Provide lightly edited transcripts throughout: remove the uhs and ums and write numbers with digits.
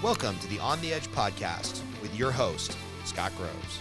Welcome to the On the Edge podcast with your host, Scott Groves.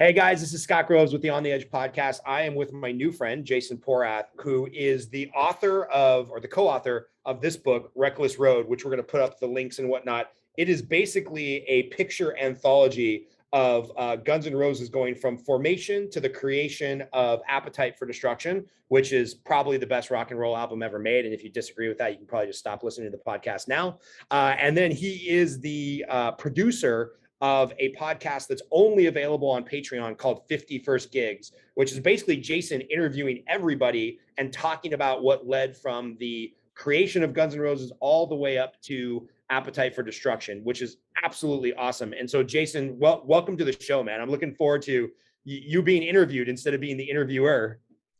Hey guys, this is Scott Groves with the On the Edge podcast. I am with my new friend, Jason Porath, who is the author of, or the co-author of this book, Reckless Road, which we're going to put up the links and whatnot. It is basically a picture anthology of Guns N' Roses going from formation to the creation of Appetite for Destruction, which is probably the best rock and roll album ever made. And if you disagree with that, you can probably just stop listening to the podcast now. And then he is the producer of a podcast that's only available on Patreon called 50 First Gigs, which is basically Jason interviewing everybody and talking about what led from the creation of Guns N' Roses all the way up to Appetite for Destruction, which is absolutely awesome. And so Jason, welcome to the show, man. I'm looking forward to you being interviewed instead of being the interviewer.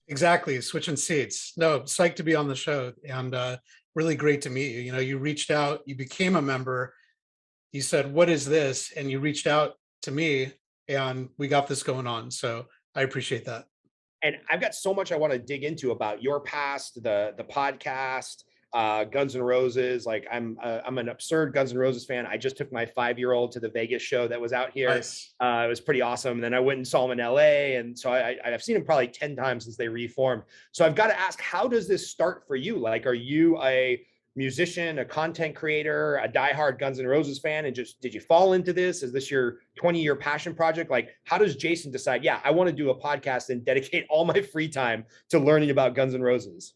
Exactly. Switching seats. No, psyched to be on the show, and really great to meet you. You know, you reached out, you became a member. You said, "What is this?" And you reached out to me, and we got this going on. So I appreciate that. And I've got so much I want to dig into about your past, the podcast, Guns N' Roses. Like I'm an absurd Guns N' Roses fan. I just took my 5-year-old to the Vegas show that was out here. Nice. It was pretty awesome. And then I went and saw him in LA. And so I've seen him probably 10 times since they reformed. So I've got to ask, how does this start for you? Like, are you a musician, a content creator, a diehard Guns N' Roses fan, and just did you fall into this? Is this your 20-year passion project? Like, how does Jason decide, yeah, I want to do a podcast and dedicate all my free time to learning about Guns N' Roses?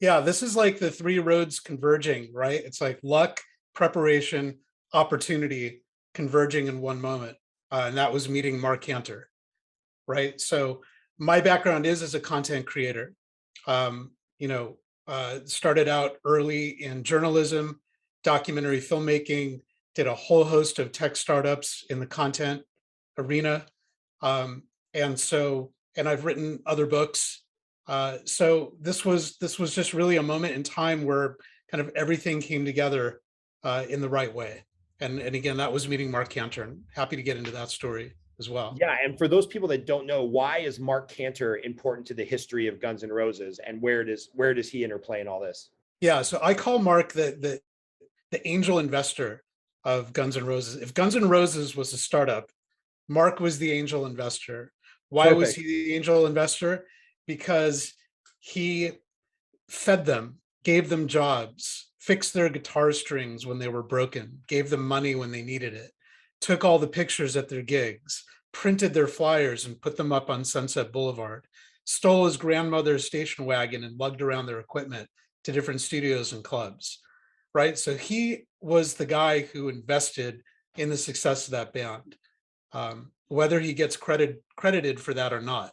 Yeah, this is like the three roads converging, right? It's like luck, preparation, opportunity converging in one moment. And that was meeting Marc Canter, right? So my background is as a content creator. Started out early in journalism, documentary filmmaking, did a whole host of tech startups in the content arena. And I've written other books. So this was just really a moment in time where kind of everything came together in the right way. And again, that was meeting Marc Canter, and happy to get into that story as well. Yeah, and for those people that don't know, why is Marc Canter important to the history of Guns N' Roses, and where does he interplay in all this? Yeah, so I call Marc the angel investor of Guns N' Roses. If Guns N' Roses was a startup, Marc was the angel investor. Why was he the angel investor? Because he fed them, gave them jobs, fixed their guitar strings when they were broken, gave them money when they needed it, took all the pictures at their gigs, printed their flyers and put them up on Sunset Boulevard, stole his grandmother's station wagon and lugged around their equipment to different studios and clubs, right? So he was the guy who invested in the success of that band, whether he gets credited for that or not.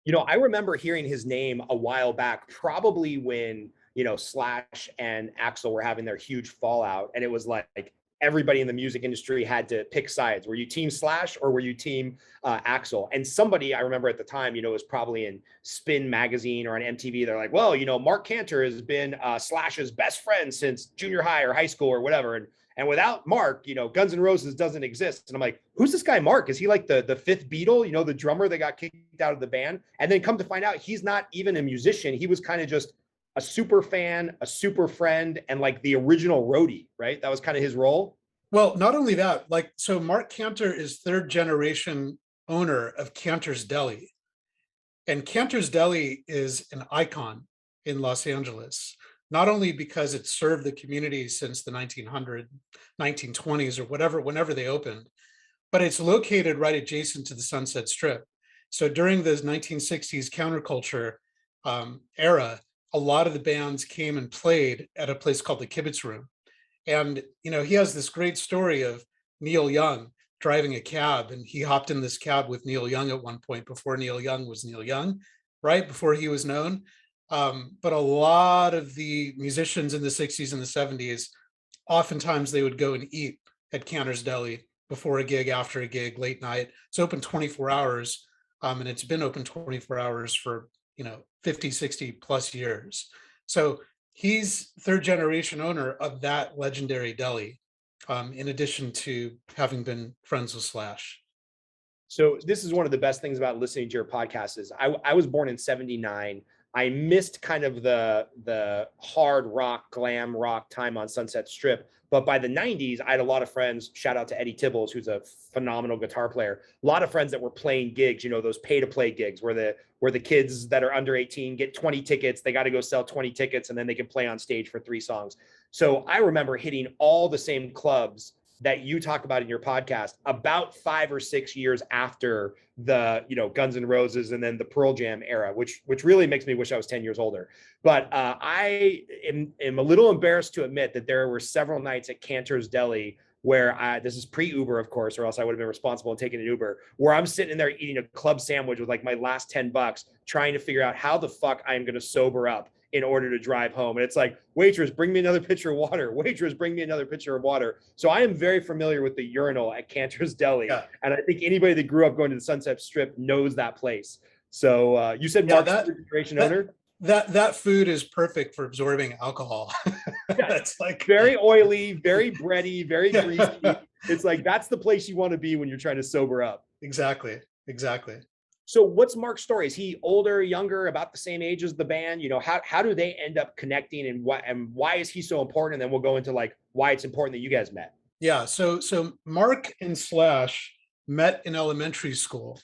You know, I remember hearing his name a while back, probably when, Slash and Axl were having their huge fallout. And it was like everybody in the music industry had to pick sides. Were you team Slash or were you team Axl? And somebody, I remember at the time, was probably in Spin magazine or on MTV. They're like, well, Marc Canter has been Slash's best friend since junior high or high school or whatever. And without Marc, Guns N' Roses doesn't exist. And I'm like, who's this guy, Marc? Is he like the fifth Beatle, the drummer that got kicked out of the band? And then come to find out, he's not even a musician. He was kind of just a super fan, a super friend, and like the original roadie, right? That was kind of his role. Well, not only that, so Marc Canter is third generation owner of Canter's Deli. And Canter's Deli is an icon in Los Angeles, not only because it served the community since the 1920s or whenever they opened, but it's located right adjacent to the Sunset Strip. So during the 1960s counterculture era, a lot of the bands came and played at a place called the Kibitz Room. And, he has this great story of Neil Young driving a cab, and he hopped in this cab with Neil Young at one point before Neil Young was Neil Young, right? Before he was known. But a lot of the musicians in the 60s and the 70s, oftentimes they would go and eat at Canter's Deli before a gig, after a gig, late night. It's open 24 hours, and it's been open 24 hours for, 50, 60 plus years. So he's third generation owner of that legendary deli, in addition to having been friends with Slash. So this is one of the best things about listening to your podcast is I was born in 79. I missed kind of the hard rock, glam rock time on Sunset Strip. But by the 90s, I had a lot of friends, shout out to Eddie Tibbles, who's a phenomenal guitar player. A lot of friends that were playing gigs, you know, those pay to play gigs where the kids that are under 18 get 20 tickets. They got to go sell 20 tickets and then they can play on stage for 3 songs. So I remember hitting all the same clubs that you talk about in your podcast about 5 or 6 years after the, you know, Guns N' Roses and then the Pearl Jam era, which really makes me wish I was 10 years older. But I am a little embarrassed to admit that there were several nights at Canter's Deli where this is pre-Uber, of course, or else I would have been responsible in taking an Uber, where I'm sitting in there eating a club sandwich with like my last $10, trying to figure out how the fuck I'm going to sober up in order to drive home. And it's like, waitress, bring me another pitcher of water. Waitress, bring me another pitcher of water. So I am very familiar with the urinal at Canter's Deli. Yeah. And I think anybody that grew up going to the Sunset Strip knows that place. So you said Mark's refrigeration owner? That food is perfect for absorbing alcohol. That's like very oily, very bready, very greasy. It's like, that's the place you want to be when you're trying to sober up. Exactly. So what's Mark's story? Is he older, younger, about the same age as the band? You know, how do they end up connecting, and why is he so important? And then we'll go into like why it's important that you guys met. Yeah. So Mark and Slash met in elementary school.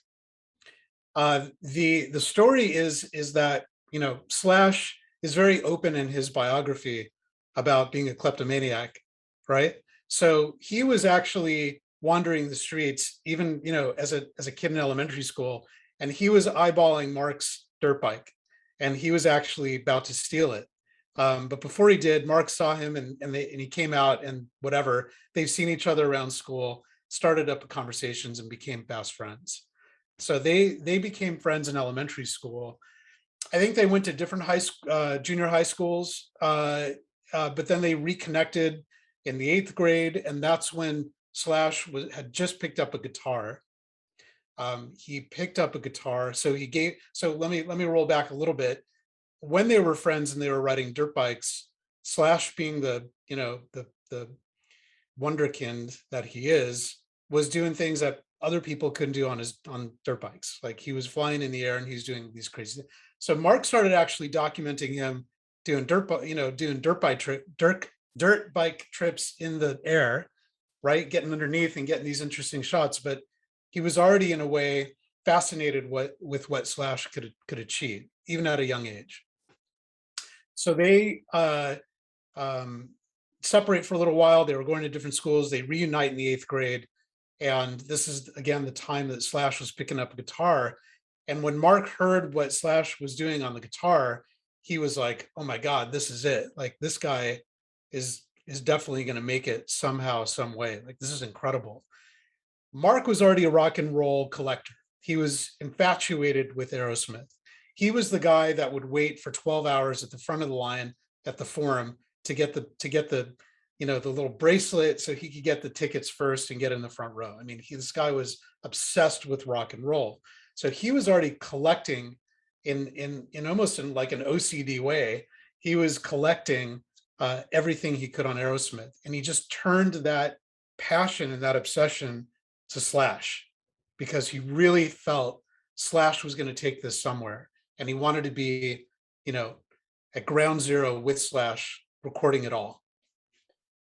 The story is that, you know, Slash is very open in his biography about being a kleptomaniac, right? So he was actually wandering the streets, even, you know, as a kid in elementary school, and he was eyeballing Mark's dirt bike, and he was actually about to steal it. But before he did, Mark saw him, and he came out, and whatever, they've seen each other around school, started up conversations, and became best friends. So they became friends in elementary school. I think they went to different junior high schools, but then they reconnected in the 8th grade, and that's when Slash had just picked up a guitar. He picked up a guitar, so let me roll back a little bit. When they were friends and they were riding dirt bikes, Slash, being the wonderkind that he is, was doing things that other people couldn't do on dirt bikes. Like, he was flying in the air and he's doing these crazy things. So Mark started actually documenting him doing dirt bike trips in the air, right? Getting underneath and getting these interesting shots. But he was already, in a way, fascinated with what Slash could achieve, even at a young age. So they separate for a little while. They were going to different schools. They reunite in the 8th grade. And this is, again, the time that Slash was picking up a guitar. And when Mark heard what Slash was doing on the guitar, he was like, oh my God, this is it. Like, this guy is definitely going to make it somehow, some way. Like, this is incredible. Mark was already a rock and roll collector. He was infatuated with Aerosmith. He was the guy that would wait for 12 hours at the front of the line at the Forum to get the you know, the little bracelet so he could get the tickets first and get in the front row. I mean, this guy was obsessed with rock and roll. So he was already collecting in almost in like an OCD way. He was collecting everything he could on Aerosmith, and he just turned that passion and that obsession to Slash, because he really felt Slash was going to take this somewhere, and he wanted to be, you know, at ground zero with Slash, recording it all.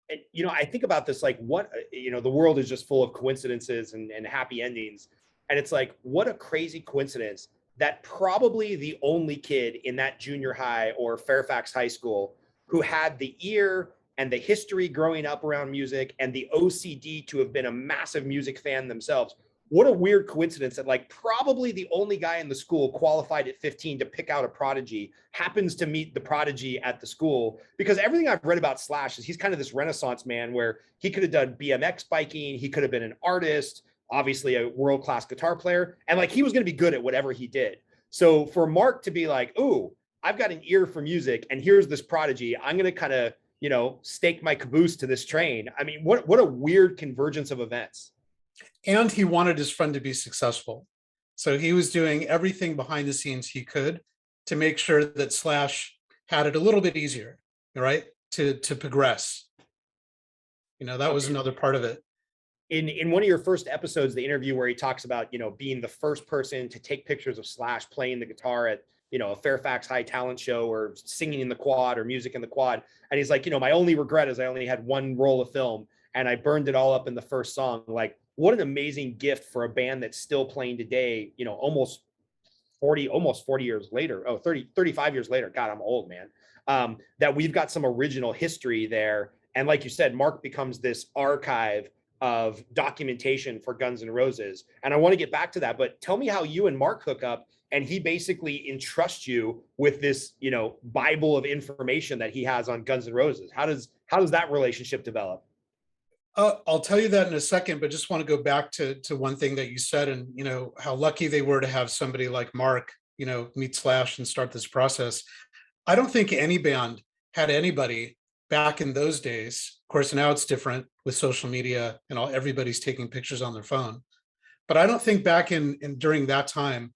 And, you know, I think about this, like, what, you know, the world is just full of coincidences and happy endings. And it's like, what a crazy coincidence that probably the only kid in that junior high or Fairfax High School who had the ear and the history growing up around music and the OCD to have been a massive music fan themselves. What a weird coincidence that, like, probably the only guy in the school qualified at 15 to pick out a prodigy happens to meet the prodigy at the school. Because everything I've read about Slash is he's kind of this Renaissance man where he could have done BMX biking. He could have been an artist, obviously a world-class guitar player. And like, he was going to be good at whatever he did. So for Mark to be like, ooh, I've got an ear for music and here's this prodigy, I'm going to kind of, you know, stake my caboose to this train. I mean, what a weird convergence of events. And he wanted his friend to be successful. So he was doing everything behind the scenes he could to make sure that Slash had it a little bit easier, right? To progress. You know, that was another part of it. In one of your first episodes, the interview where he talks about, you know, being the first person to take pictures of Slash playing the guitar a Fairfax High talent show or singing in the quad or music in the quad. And he's like, my only regret is I only had one roll of film and I burned it all up in the first song. Like, what an amazing gift for a band that's still playing today, almost 40 years later. 35 years later. God, I'm old, man. That we've got some original history there. And like you said, Mark becomes this archive of documentation for Guns N' Roses. And I want to get back to that, but tell me how you and Mark hook up and he basically entrusts you with this, Bible of information that he has on Guns N' Roses. How does that relationship develop? I'll tell you that in a second, but just want to go back to one thing that you said, and how lucky they were to have somebody like Mark, meet Slash and start this process. I don't think any band had anybody back in those days. Of course, now it's different with social media and everybody's taking pictures on their phone. But I don't think back in during that time,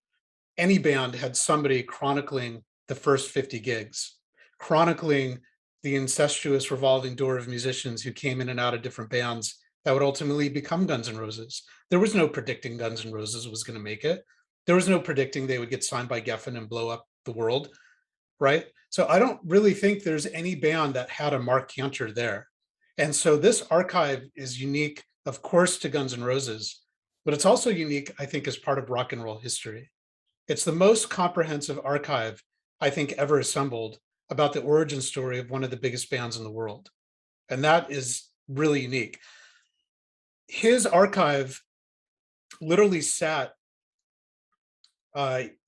any band had somebody chronicling the first 50 gigs, chronicling the incestuous revolving door of musicians who came in and out of different bands that would ultimately become Guns N' Roses. There was no predicting Guns N' Roses was going to make it. There was no predicting they would get signed by Geffen and blow up the world, right? So I don't really think there's any band that had a Marc Canter there. And so this archive is unique, of course, to Guns N' Roses, but it's also unique, I think, as part of rock and roll history. It's the most comprehensive archive, I think, ever assembled about the origin story of one of the biggest bands in the world. And that is really unique. His archive literally sat,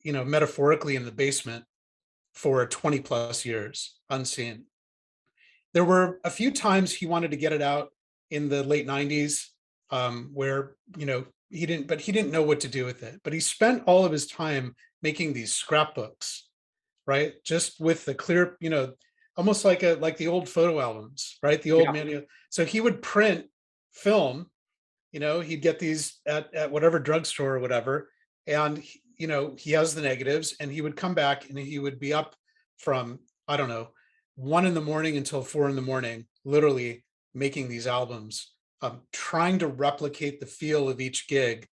metaphorically in the basement for 20 plus years, unseen. There were a few times he wanted to get it out in the late 90s, where, he didn't know what to do with it. But he spent all of his time making these scrapbooks, right? Just with the clear, almost like the old photo albums, right? The old manual. So he would print film, he'd get these at whatever drugstore or whatever. And, he has the negatives and he would come back and he would be up from, 1 a.m. until 4 a.m, literally making these albums, trying to replicate the feel of each gig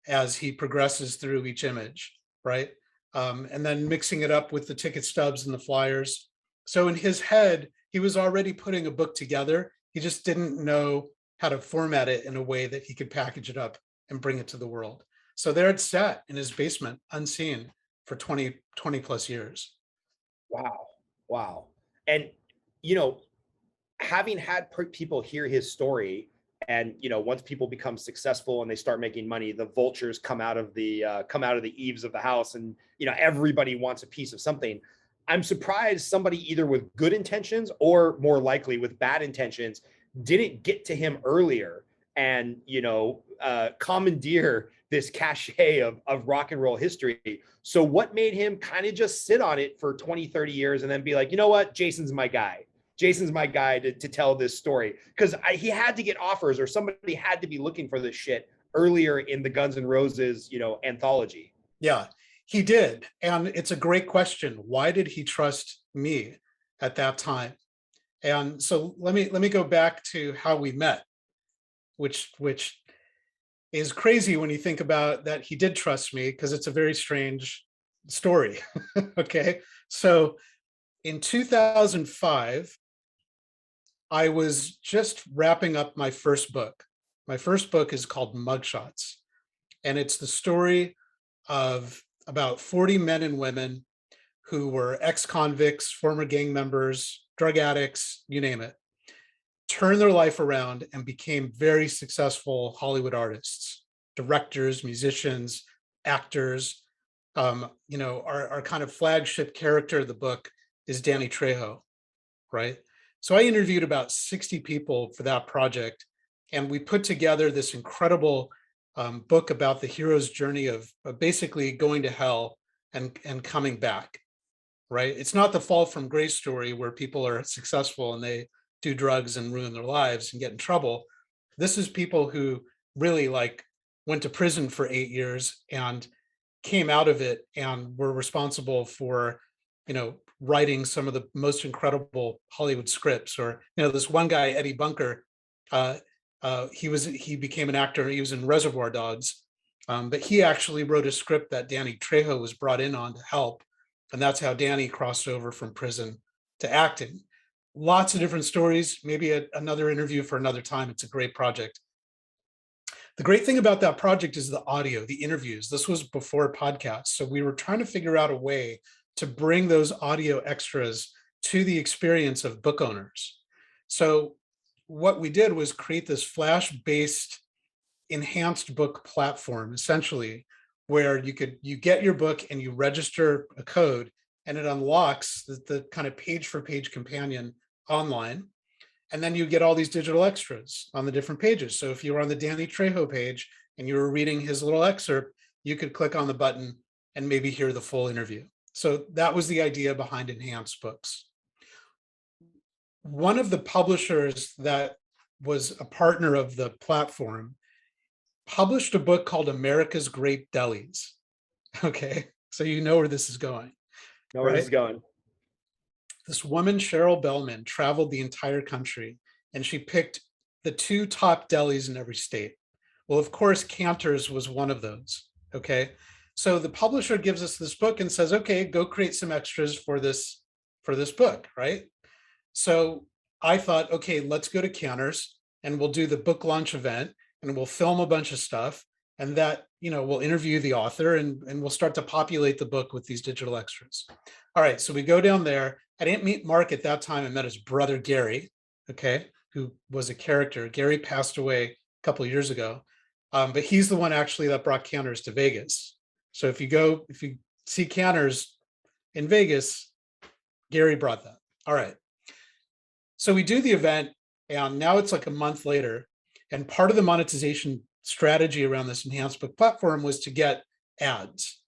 as he progresses through each image, right? And then mixing it up with the ticket stubs and the flyers. So in his head, he was already putting a book together. He just didn't know how to format it in a way that he could package it up and bring it to the world. So there it sat in his basement, unseen, for 20 plus years. Wow. And, having had people hear his story, and once people become successful and they start making money, the vultures come out of the eaves of the house, and everybody wants a piece of something. I'm surprised somebody either with good intentions or more likely with bad intentions didn't get to him earlier and commandeer this cachet of rock and roll history. So what made him kind of just sit on it for 20, 30 years and then be like, you know what, Jason's my guy to tell this story? Because he had to get offers, or somebody had to be looking for this shit earlier in the Guns N' Roses, anthology. Yeah, he did. And it's a great question. Why did he trust me at that time? And so let me go back to how we met, which is crazy when you think about that. He did trust me because it's a very strange story. Okay. So in 2005, I was just wrapping up my first book. My first book is called Mugshots, and it's the story of about 40 men and women who were ex-convicts, former gang members, drug addicts, you name it, turned their life around and became very successful Hollywood artists, directors, musicians, actors. Our kind of flagship character of the book is Danny Trejo, right? So I interviewed about 60 people for that project, and we put together this incredible book about the hero's journey of basically going to hell and coming back, right? It's not the fall from grace story where people are successful and they do drugs and ruin their lives and get in trouble. This is people who really went to prison for 8 years and came out of it and were responsible for, writing some of the most incredible Hollywood scripts. Or, this one guy, Eddie Bunker, he became an actor. He was in Reservoir Dogs, but he actually wrote a script that Danny Trejo was brought in on to help. And that's how Danny crossed over from prison to acting. Lots of different stories, maybe another interview for another time. It's a great project. The great thing about that project is the audio, the interviews. This was before podcasts. So we were trying to figure out a way to bring those audio extras to the experience of book owners. So what we did was create this Flash-based enhanced book platform, essentially, where you get your book and you register a code, and it unlocks the kind of page for page companion online. And then you get all these digital extras on the different pages. So if you were on the Danny Trejo page and you were reading his little excerpt, you could click on the button and maybe hear the full interview. So that was the idea behind enhanced books. One of the publishers that was a partner of the platform published a book called America's Great Delis. Okay, so you know where this is going. Know where this is going. This woman, Cheryl Bellman, traveled the entire country, and she picked the 2 top delis in every state. Well, of course, Canter's was one of those. Okay, so the publisher gives us this book and says, okay, go create some extras for this book, right? So I thought, okay, let's go to Canter's and we'll do the book launch event and we'll film a bunch of stuff, and that, we'll interview the author and we'll start to populate the book with these digital extras. All right, so we go down there. I didn't meet Mark at that time. I met his brother, Gary, okay, who was a character. Gary passed away a couple of years ago, but he's the one actually that brought Canter's to Vegas. So if you see Canter's in Vegas, Gary brought that. All right. So we do the event, and now it's like a month later, and part of the monetization strategy around this enhanced book platform was to get ads.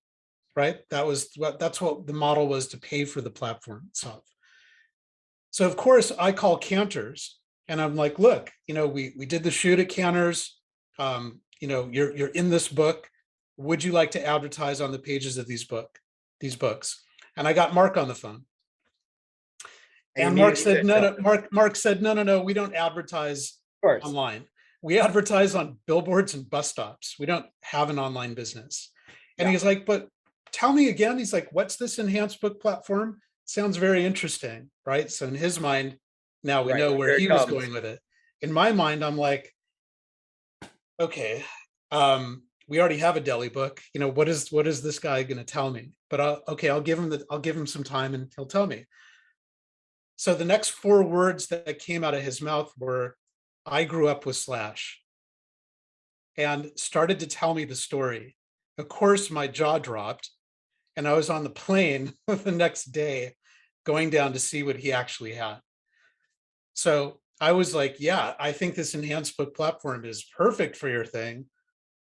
Right? That's what the model was, to pay for the platform itself. So of course I call Canter's and I'm like, look, we did the shoot at Canter's. You're in this book. Would you like to advertise on the pages of these books? And I got Mark on the phone. And Mark said, no. Mark said, no, we don't advertise online. We advertise on billboards and bus stops. We don't have an online business. And he's like, but tell me again. He's like, what's this enhanced book platform? Sounds very interesting, right? So in his mind, now we know where he was going with it. In my mind, I'm like, okay, we already have a deli book. What is this guy going to tell me? But I'll give him some time and he'll tell me. So the next 4 words that came out of his mouth were, I grew up with Slash, and started to tell me the story. Of course, my jaw dropped. And I was on the plane the next day going down to see what he actually had. So I was like, yeah, I think this enhanced book platform is perfect for your thing,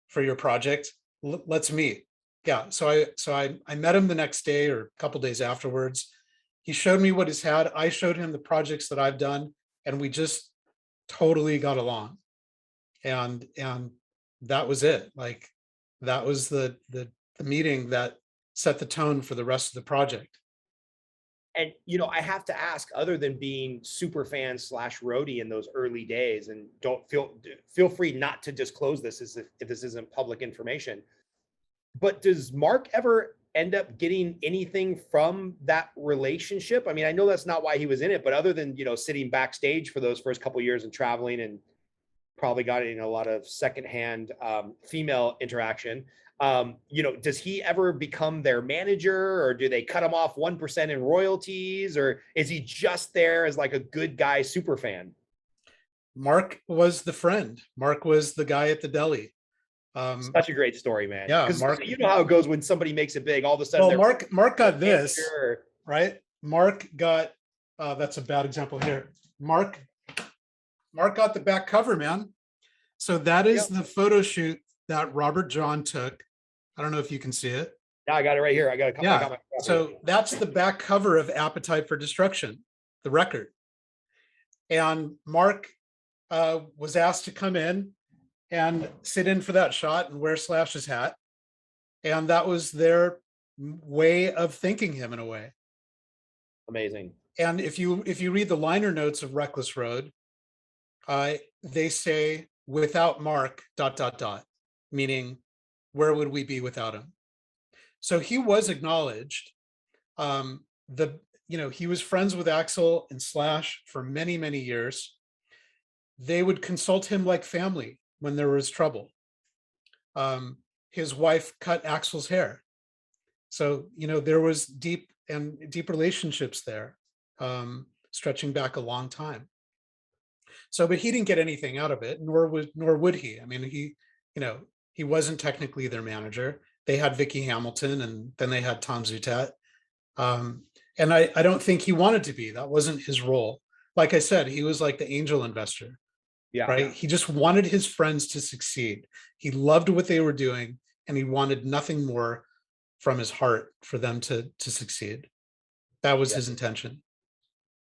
for your project. Let's meet. Yeah. So I met him the next day or a couple days afterwards. He showed me what he's had. I showed him the projects that I've done, and we just totally got along. And that was it. Like, that was the meeting that set the tone for the rest of the project. And, I have to ask, other than being super fan / roadie in those early days, and don't feel free not to disclose this if this isn't public information, but does Mark ever end up getting anything from that relationship? I mean, I know that's not why he was in it, but other than, sitting backstage for those first couple of years and traveling, and probably got in a lot of secondhand female interaction, does he ever become their manager, or do they cut him off 1% in royalties, or is he just there as like a good guy super fan? Mark was the friend. Mark was the guy at the deli. Such a great story, man. Yeah, Mark, you know how it goes when somebody makes it big. All of a sudden, Mark got this, right? Mark got that's a bad example here. Mark got the back cover, man. So that is the photo shoot that Robert John took. I don't know if you can see it. Yeah, I got it right here. I got it. So that's the back cover of Appetite for Destruction, the record. And Mark was asked to come in and sit in for that shot and wear Slash's hat. And that was their way of thanking him, in a way. Amazing. And if you read the liner notes of Reckless Road, they say, without Mark, ... meaning, where would we be without him? So he was acknowledged. He was friends with Axl and Slash for many, many years. They would consult him like family when there was trouble. His wife cut Axl's hair. So, there was deep relationships there, stretching back a long time. So, but he didn't get anything out of it, nor would he. I mean, he wasn't technically their manager. They had Vicky Hamilton, and then they had Tom Zutaut. And I don't think he wanted to be. That wasn't his role. Like I said, he was like the angel investor, right? He just wanted his friends to succeed. He loved what they were doing, and he wanted nothing more from his heart for them to succeed. That was his intention.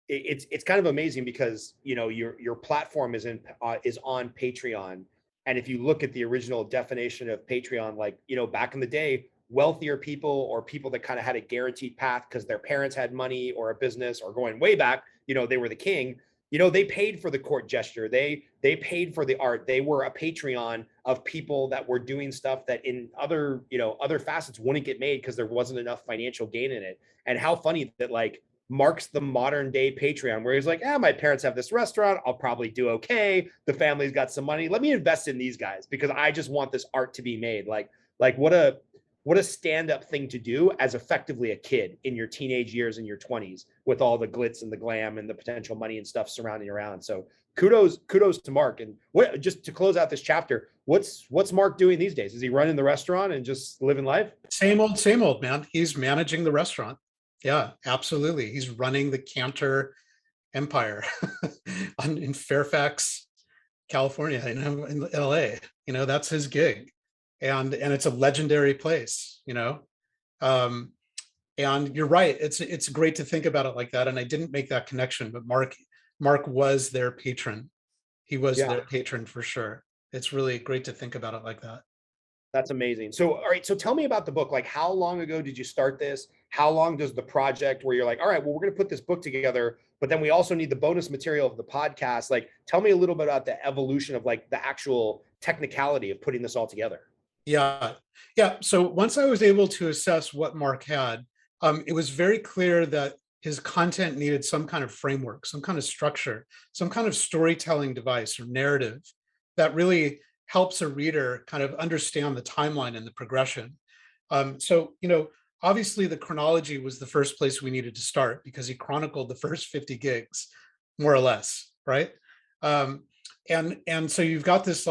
It's kind of amazing because your platform is on Patreon, and if you look at the original definition of Patreon, like back in the day, wealthier people or people that kind of had a guaranteed path because their parents had money or a business, or going way back, they were the king. They paid for the court gesture. They paid for the art. They were a Patreon of people that were doing stuff that in other facets wouldn't get made because there wasn't enough financial gain in it. And how funny that like Mark's the modern day Patreon, where he's like, my parents have this restaurant. I'll probably do okay. The family's got some money. Let me invest in these guys because I just want this art to be made. Like what a stand-up thing to do as effectively a kid in your teenage years, in your 20s, with all the glitz and the glam and the potential money and stuff surrounding around. So kudos to Mark. And just to close out this chapter, what's Mark doing these days? Is he running the restaurant and just living life? Same old, man. He's managing the restaurant. Yeah, absolutely. He's running the Canter empire in Fairfax, California, in LA. That's his gig. And it's a legendary place, and you're right. It's great to think about it like that. And I didn't make that connection, but Mark was their patron. He was their patron for sure. It's really great to think about it like that. That's amazing. So, all right. So tell me about the book. Like, how long ago did you start this? How long does the project where you're like, all right, well, we're going to put this book together, but then we also need the bonus material of the podcast. Like, tell me a little bit about the evolution of like the actual technicality of putting this all together. Yeah. So once I was able to assess what Mark had, it was very clear that his content needed some kind of framework, some kind of structure, some kind of storytelling device or narrative that really helps a reader kind of understand the timeline and the progression. So, obviously the chronology was the first place we needed to start because he chronicled the first 50 gigs, more or less, right? And so you've got this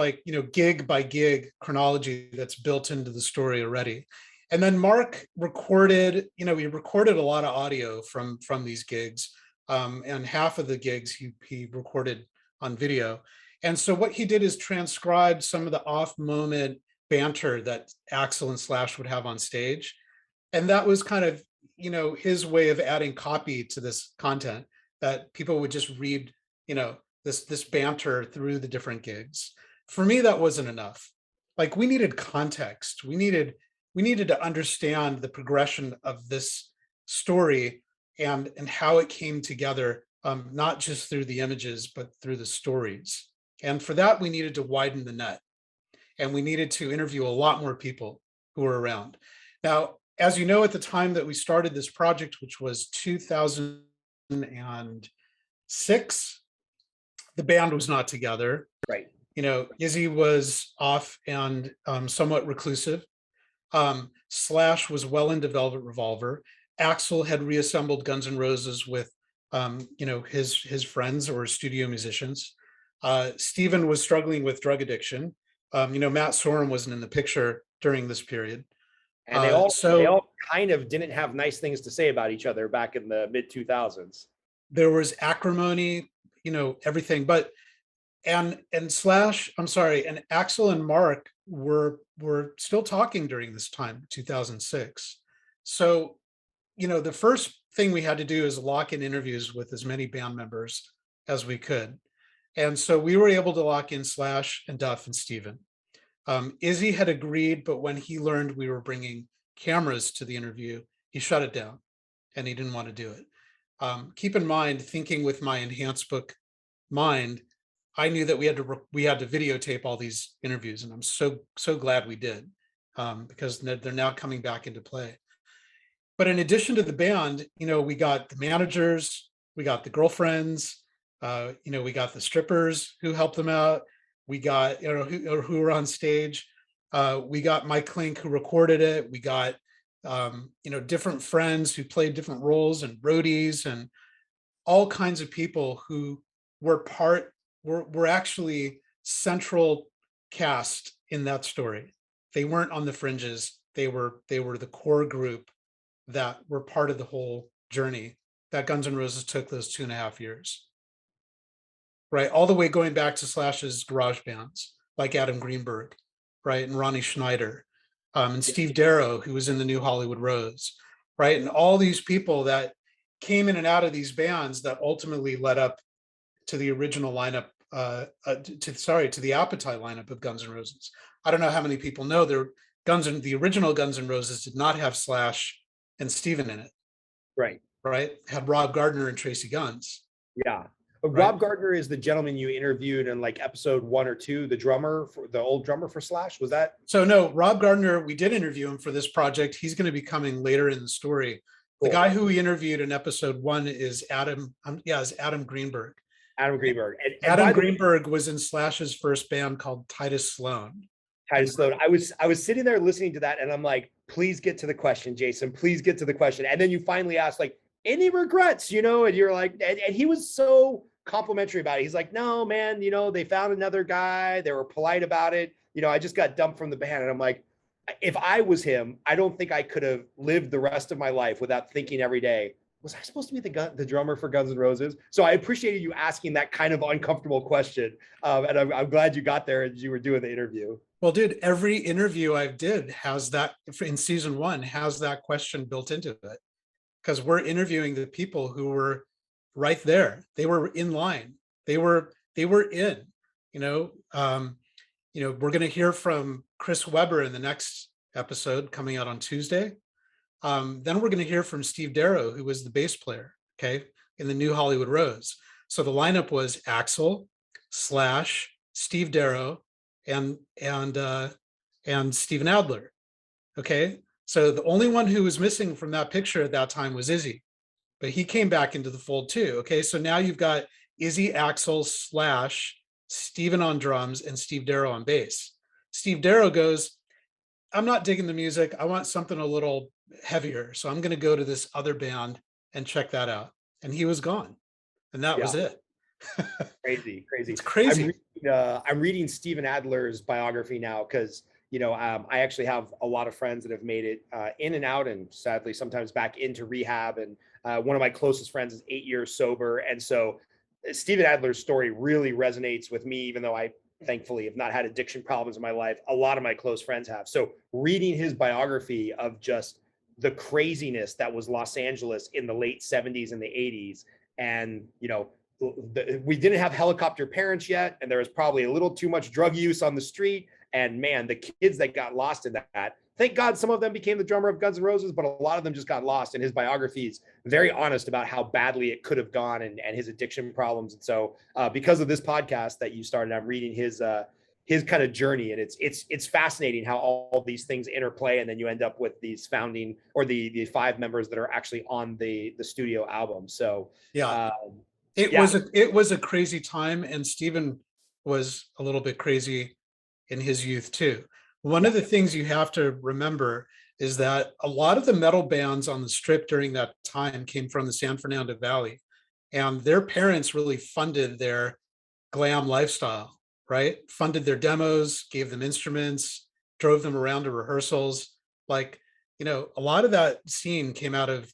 gig by gig chronology that's built into the story already. And then Mark recorded, he recorded a lot of audio from these gigs, and half of the gigs he recorded on video. And so what he did is transcribe some of the off moment banter that Axl and Slash would have on stage. And that was kind of, his way of adding copy to this content that people would just read, this banter through the different gigs. For me, that wasn't enough. Like, we needed context. We needed to understand the progression of this story and how it came together, not just through the images, but through the stories. And for that, we needed to widen the net, and we needed to interview a lot more people who were around. Now, as you know, at the time that we started this project, which was 2006, the band was not together. Right. Izzy was off and somewhat reclusive. Slash was well into Velvet Revolver. Axl had reassembled Guns N' Roses with, his friends or studio musicians. Steven was struggling with drug addiction. Matt Sorum wasn't in the picture during this period. And they all kind of didn't have nice things to say about each other back in the mid 2000s. There was acrimony, everything. But and Slash, I'm sorry, and Axl and Mark were still talking during this time, 2006. So, the first thing we had to do is lock in interviews with as many band members as we could. And so we were able to lock in Slash and Duff and Steven. Izzy had agreed, but when he learned we were bringing cameras to the interview, he shut it down and he didn't want to do it. Keep in mind, thinking with my enhanced book mind, I knew that we had to videotape all these interviews, and I'm so glad we did, because they're now coming back into play. But in addition to the band, we got the managers, we got the girlfriends, we got the strippers who helped them out. We got, who were on stage. We got Mike Klink who recorded it. We got, different friends who played different roles and roadies and all kinds of people who were actually central cast in that story. They weren't on the fringes. They were the core group that were part of the whole journey that Guns N' Roses took those 2.5 years. Right, all the way going back to Slash's garage bands like Adam Greenberg, right, and Ronnie Schneider, and Steve Darrow, who was in the New Hollywood Rose, right, and all these people that came in and out of these bands that ultimately led up to the original lineup, to the Appetite lineup of Guns N' Roses. I don't know how many people know the original Guns N' Roses did not have Slash and Steven in it. Right. Had Rob Gardner and Tracy Guns. Yeah. Rob Gardner is the gentleman you interviewed in like episode 1 or 2, the old drummer for Slash. Was that? So no, Rob Gardner, we did interview him for this project. He's going to be coming later in the story. Cool. The guy who we interviewed in episode 1 is Adam Greenberg. Adam Greenberg. And Adam Greenberg was in Slash's first band called Titus Sloan. I was sitting there listening to that and I'm like, please get to the question, Jason, please get to the question. And then you finally asked like, any regrets, and you're like, and he was so complimentary about it. He's like, no, man, they found another guy. They were polite about it. I just got dumped from the band. And I'm like, if I was him, I don't think I could have lived the rest of my life without thinking every day, was I supposed to be the drummer for Guns N' Roses? So I appreciated you asking that kind of uncomfortable question. And I'm glad you got there as you were doing the interview. Well, dude, every interview I did has that in season 1 has that question built into it. Because we're interviewing the people who were right there. They were in line. They were in. We're going to hear from Chris Webber in the next episode coming out on Tuesday. Then we're going to hear from Steve Darrow, who was the bass player, okay, in the New Hollywood Rose. So the lineup was Axl, Slash, Steve Darrow, and Steven Adler, okay. So the only one who was missing from that picture at that time was Izzy, but he came back into the fold too. Okay, so now you've got Izzy, Axl, Slash, Steven on drums, and Steve Darrow on bass. Steve Darrow goes, I'm not digging the music. I want something a little heavier. So I'm going to go to this other band and check that out. And he was gone. And that was it. Crazy. It's crazy. I'm reading Steven Adler's biography now because I actually have a lot of friends that have made it in and out and sadly sometimes back into rehab. And one of my closest friends is 8 years sober. And so Steven Adler's story really resonates with me, even though I thankfully have not had addiction problems in my life. A lot of my close friends have. So reading his biography of just the craziness that was Los Angeles in the late 70s and the 80s. And, we didn't have helicopter parents yet. And there was probably a little too much drug use on the street. And man, the kids that got lost in that, thank God some of them became the drummer of Guns N' Roses, but a lot of them just got lost. And his biography is very honest about how badly it could have gone and his addiction problems. And so because of this podcast that you started, I'm reading his kind of journey. And it's fascinating how all these things interplay. And then you end up with these founding or the 5 members that are actually on the studio album. So yeah, it was a crazy time. And Steven was a little bit crazy in his youth too. One of the things you have to remember is that a lot of the metal bands on the Strip during that time came from the San Fernando Valley, and their parents really funded their glam lifestyle, right? Funded their demos, gave them instruments, drove them around to rehearsals. Like, a lot of that scene came out of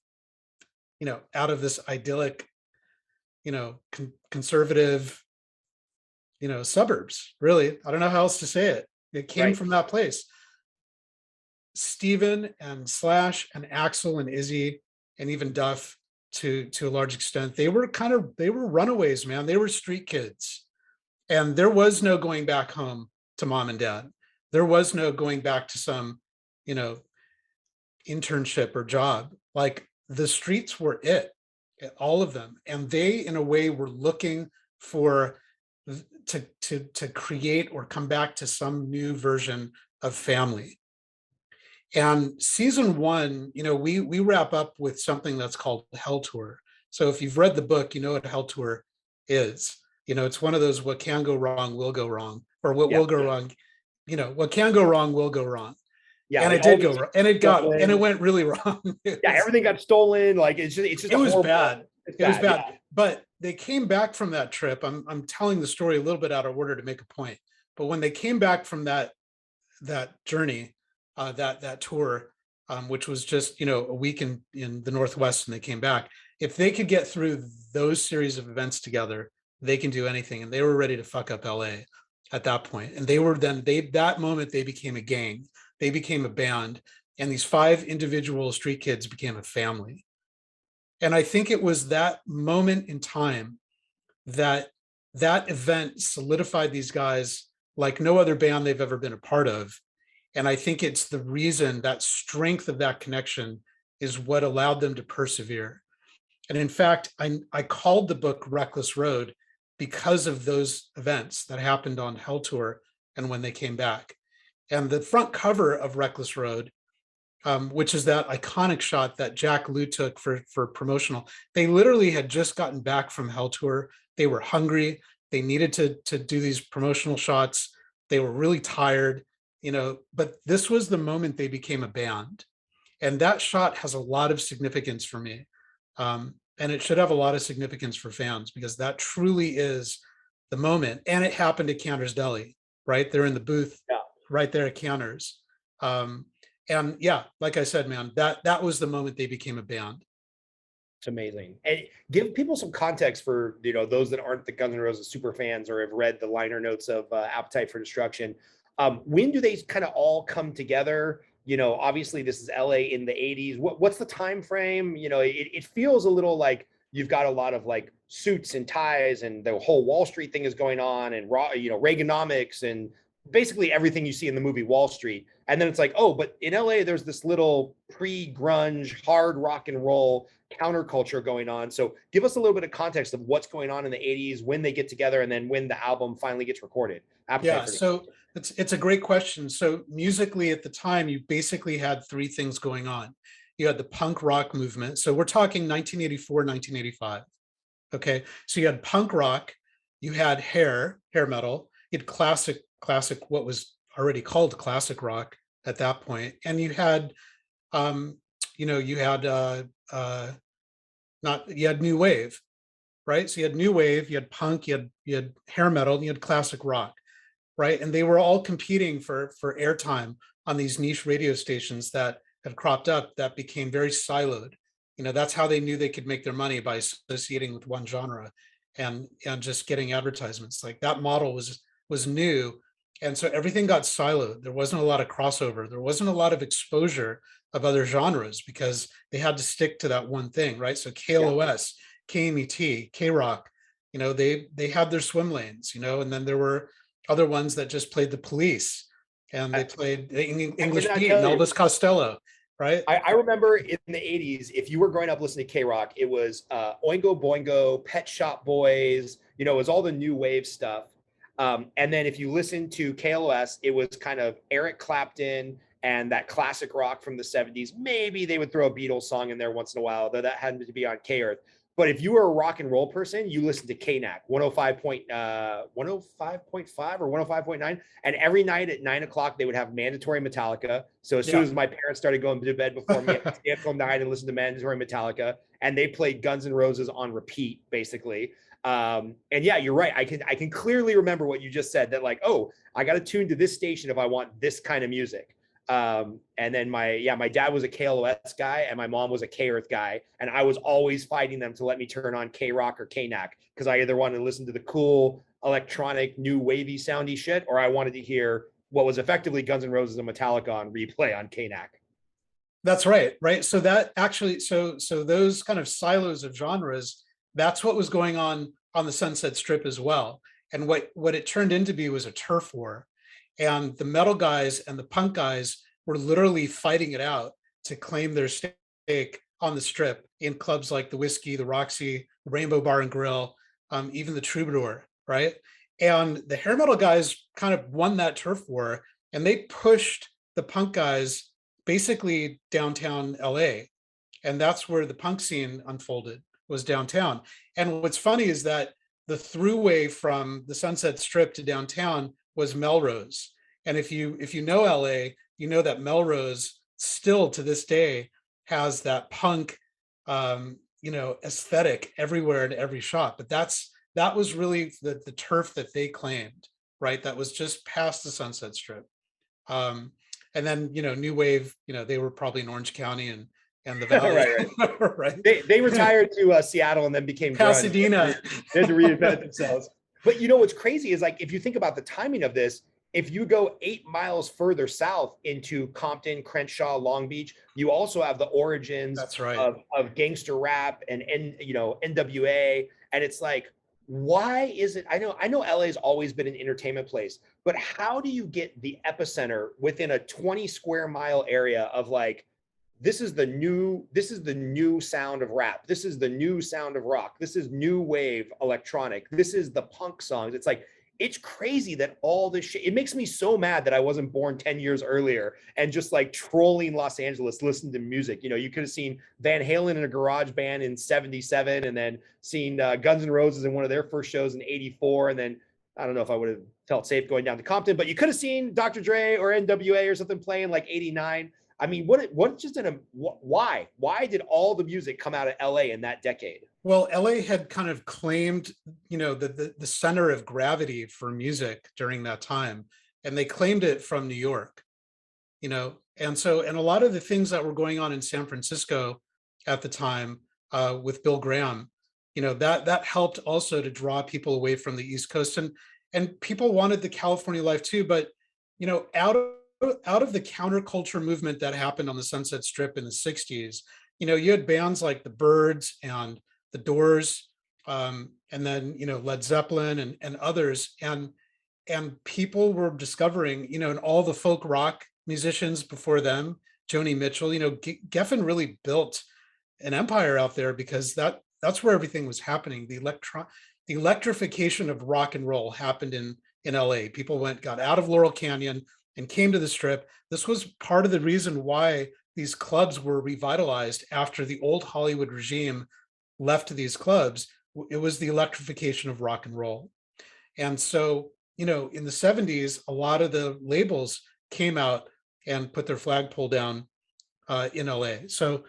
this idyllic, conservative, suburbs, really. I don't know how else to say it. It came from that place. Steven and Slash and Axl and Izzy and even Duff to a large extent, they were runaways, man. They were street kids. And there was no going back home to mom and dad. There was no going back to some, internship or job. Like, the streets were it, all of them. And they, in a way, were looking for to create or come back to some new version of family. And season one, we wrap up with something that's called Hell Tour. So if you've read the book, you know what Hell Tour is. It's one of those what can go wrong will go wrong, or what Yeah. will go wrong. What can go wrong will go wrong. Yeah, And like it did all go these wrong, and it stolen. went really wrong. Yeah, everything got stolen. Like it's just It a was horrible. bad. It's It was bad. bad. Yeah. But they came back from that trip. I'm telling the story a little bit out of order to make a point. But when they came back from that journey, that tour, which was just a week in the Northwest, and they came back. If they could get through those series of events together, they can do anything. And they were ready to fuck up LA at that point. And that moment they became a gang. They became a band, and these 5 individual street kids became a family. And I think it was that moment in time that event solidified these guys like no other band they've ever been a part of. And I think it's the reason, that strength of that connection is what allowed them to persevere. And in fact, I called the book Reckless Road because of those events that happened on Hell Tour and when they came back. And the front cover of Reckless Road, which is that iconic shot that Jack Lew took for promotional. They literally had just gotten back from Hell Tour. They were hungry. They needed to do these promotional shots. They were really tired, but this was the moment they became a band. And that shot has a lot of significance for me. And it should have a lot of significance for fans, because that truly is the moment. And it happened at Canter's Deli, right? They're in the booth right there at Canter's. And yeah, like I said, man, that was the moment they became a band. It's amazing. And give people some context for those that aren't the Guns N' Roses super fans or have read the liner notes of Appetite for Destruction. When do they kind of all come together? Obviously this is LA in the 80s. What's the time frame? It feels a little like you've got a lot of like suits and ties, and the whole Wall Street thing is going on, and Reaganomics, and basically everything you see in the movie Wall Street. And then it's like, oh, but in LA, there's this little pre-grunge, hard rock and roll counterculture going on. So give us a little bit of context of what's going on in the 80s, when they get together, and then when the album finally gets recorded. Yeah, so it's a great question. So musically at the time, you basically had 3 things going on. You had the punk rock movement. So we're talking 1984, 1985. Okay, so you had punk rock, you had hair metal, you had classic, what was already called classic rock at that point, and you had, you had new wave, right? So you had new wave, you had punk, you had hair metal, and you had classic rock, right? And they were all competing for airtime on these niche radio stations that have cropped up that became very siloed. That's how they knew they could make their money, by associating with one genre and just getting advertisements. Like, that model was new. And so everything got siloed. There wasn't a lot of crossover. There wasn't a lot of exposure of other genres, because they had to stick to that one thing, right? So KLOS, KMET, KROQ, they had their swim lanes, and then there were other ones that just played the Police, and they played English Beat and Elvis Costello. Right. I remember in the 80s, if you were growing up listening to KROQ, it was Oingo Boingo, Pet Shop Boys, it was all the new wave stuff. And then if you listen to KLOS, it was kind of Eric Clapton and that classic rock from the 70s. Maybe they would throw a Beatles song in there once in a while, though that had to be on K-Earth. But if you were a rock and roll person, you listened to KNAC 105.5 or 105.9. And every night at 9:00, they would have mandatory Metallica. So as soon as my parents started going to bed before me, I'd stay until 9 and listen to mandatory Metallica. And they played Guns N' Roses on repeat, basically. And yeah, you're right. I can clearly remember what you just said, that like, oh, I got to tune to this station if I want this kind of music. And then my dad was a KLOS guy and my mom was a K-Earth guy. And I was always fighting them to let me turn on KROQ or KNAC, because I either wanted to listen to the cool electronic new wavy soundy shit, or I wanted to hear what was effectively Guns N' Roses and Metallica on replay on KNAC. That's right. Right. So that actually, so those kind of silos of genres, that's what was going on the Sunset Strip as well. And what it turned into be was a turf war. And the metal guys and the punk guys were literally fighting it out to claim their stake on the Strip in clubs like the Whiskey, the Roxy, Rainbow Bar and Grill, even the Troubadour, right? And the hair metal guys kind of won that turf war, and they pushed the punk guys basically downtown LA. And that's where the punk scene unfolded, was downtown. And what's funny is that the throughway from the Sunset Strip to downtown was Melrose. And if you know LA, you know that Melrose still to this day has that punk aesthetic everywhere in every shop. But that was really the turf that they claimed, right? That was just past the Sunset Strip. And then, New Wave, they were probably in Orange County and the Valley. Right. Right. They retired to Seattle and then became Pasadena. They had to reinvent themselves. But what's crazy is, like, if you think about the timing of this, if you go 8 miles further south into Compton, Crenshaw, Long Beach, you also have the origins That's right. of gangster rap and NWA. And it's like, why is it? I know LA's always been an entertainment place, but how do you get the epicenter within a 20 square mile area of, like, this is the new sound of rap, this is the new sound of rock, this is new wave electronic, this is the punk songs? It's like, it's crazy that all this shit, it makes me so mad that I wasn't born 10 years earlier and just like trolling Los Angeles, listening to music. You could have seen Van Halen in a garage band in 77, and then seen Guns N' Roses in one of their first shows in 84. And then I don't know if I would have felt safe going down to Compton, but you could have seen Dr. Dre or NWA or something playing like 89. I mean, why did all the music come out of LA in that decade? Well, LA had kind of claimed, the center of gravity for music during that time, and they claimed it from New York, and a lot of the things that were going on in San Francisco at the time with Bill Graham, that helped also to draw people away from the East Coast, and people wanted the California life too, but out of the counterculture movement that happened on the Sunset Strip in the 60s, you had bands like the Byrds and the Doors, and then, Led Zeppelin and others. And people were discovering, and all the folk rock musicians before them, Joni Mitchell, Geffen really built an empire out there because that's where everything was happening. The electrification of rock and roll happened in LA. People got out of Laurel Canyon and came to the Strip. This was part of the reason why these clubs were revitalized after the old Hollywood regime left these clubs. It was the electrification of rock and roll. And so, in the 70s, a lot of the labels came out and put their flagpole down in LA. So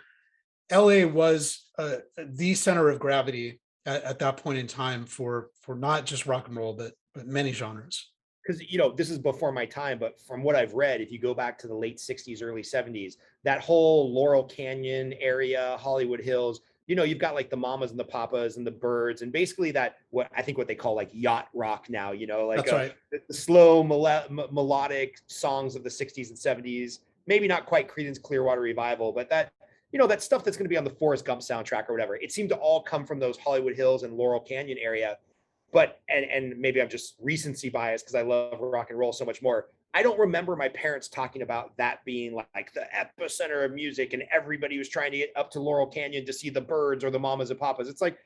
LA was the center of gravity at that point in time for not just rock and roll, but many genres. Because this is before my time, but from what I've read, if you go back to the late 60s, early 70s, that whole Laurel Canyon area, Hollywood Hills, you've got like the Mamas and the Papas and the Byrds, and basically what they call like yacht rock now, like That's right. The slow melodic songs of the 60s and 70s, maybe not quite Creedence Clearwater Revival, but that stuff that's going to be on the Forrest Gump soundtrack or whatever. It seemed to all come from those Hollywood Hills and Laurel Canyon area. But and maybe I'm just recency bias because I love rock and roll so much more. I don't remember my parents talking about that being like the epicenter of music and everybody was trying to get up to Laurel Canyon to see the Byrds or the Mamas and Papas. It's like,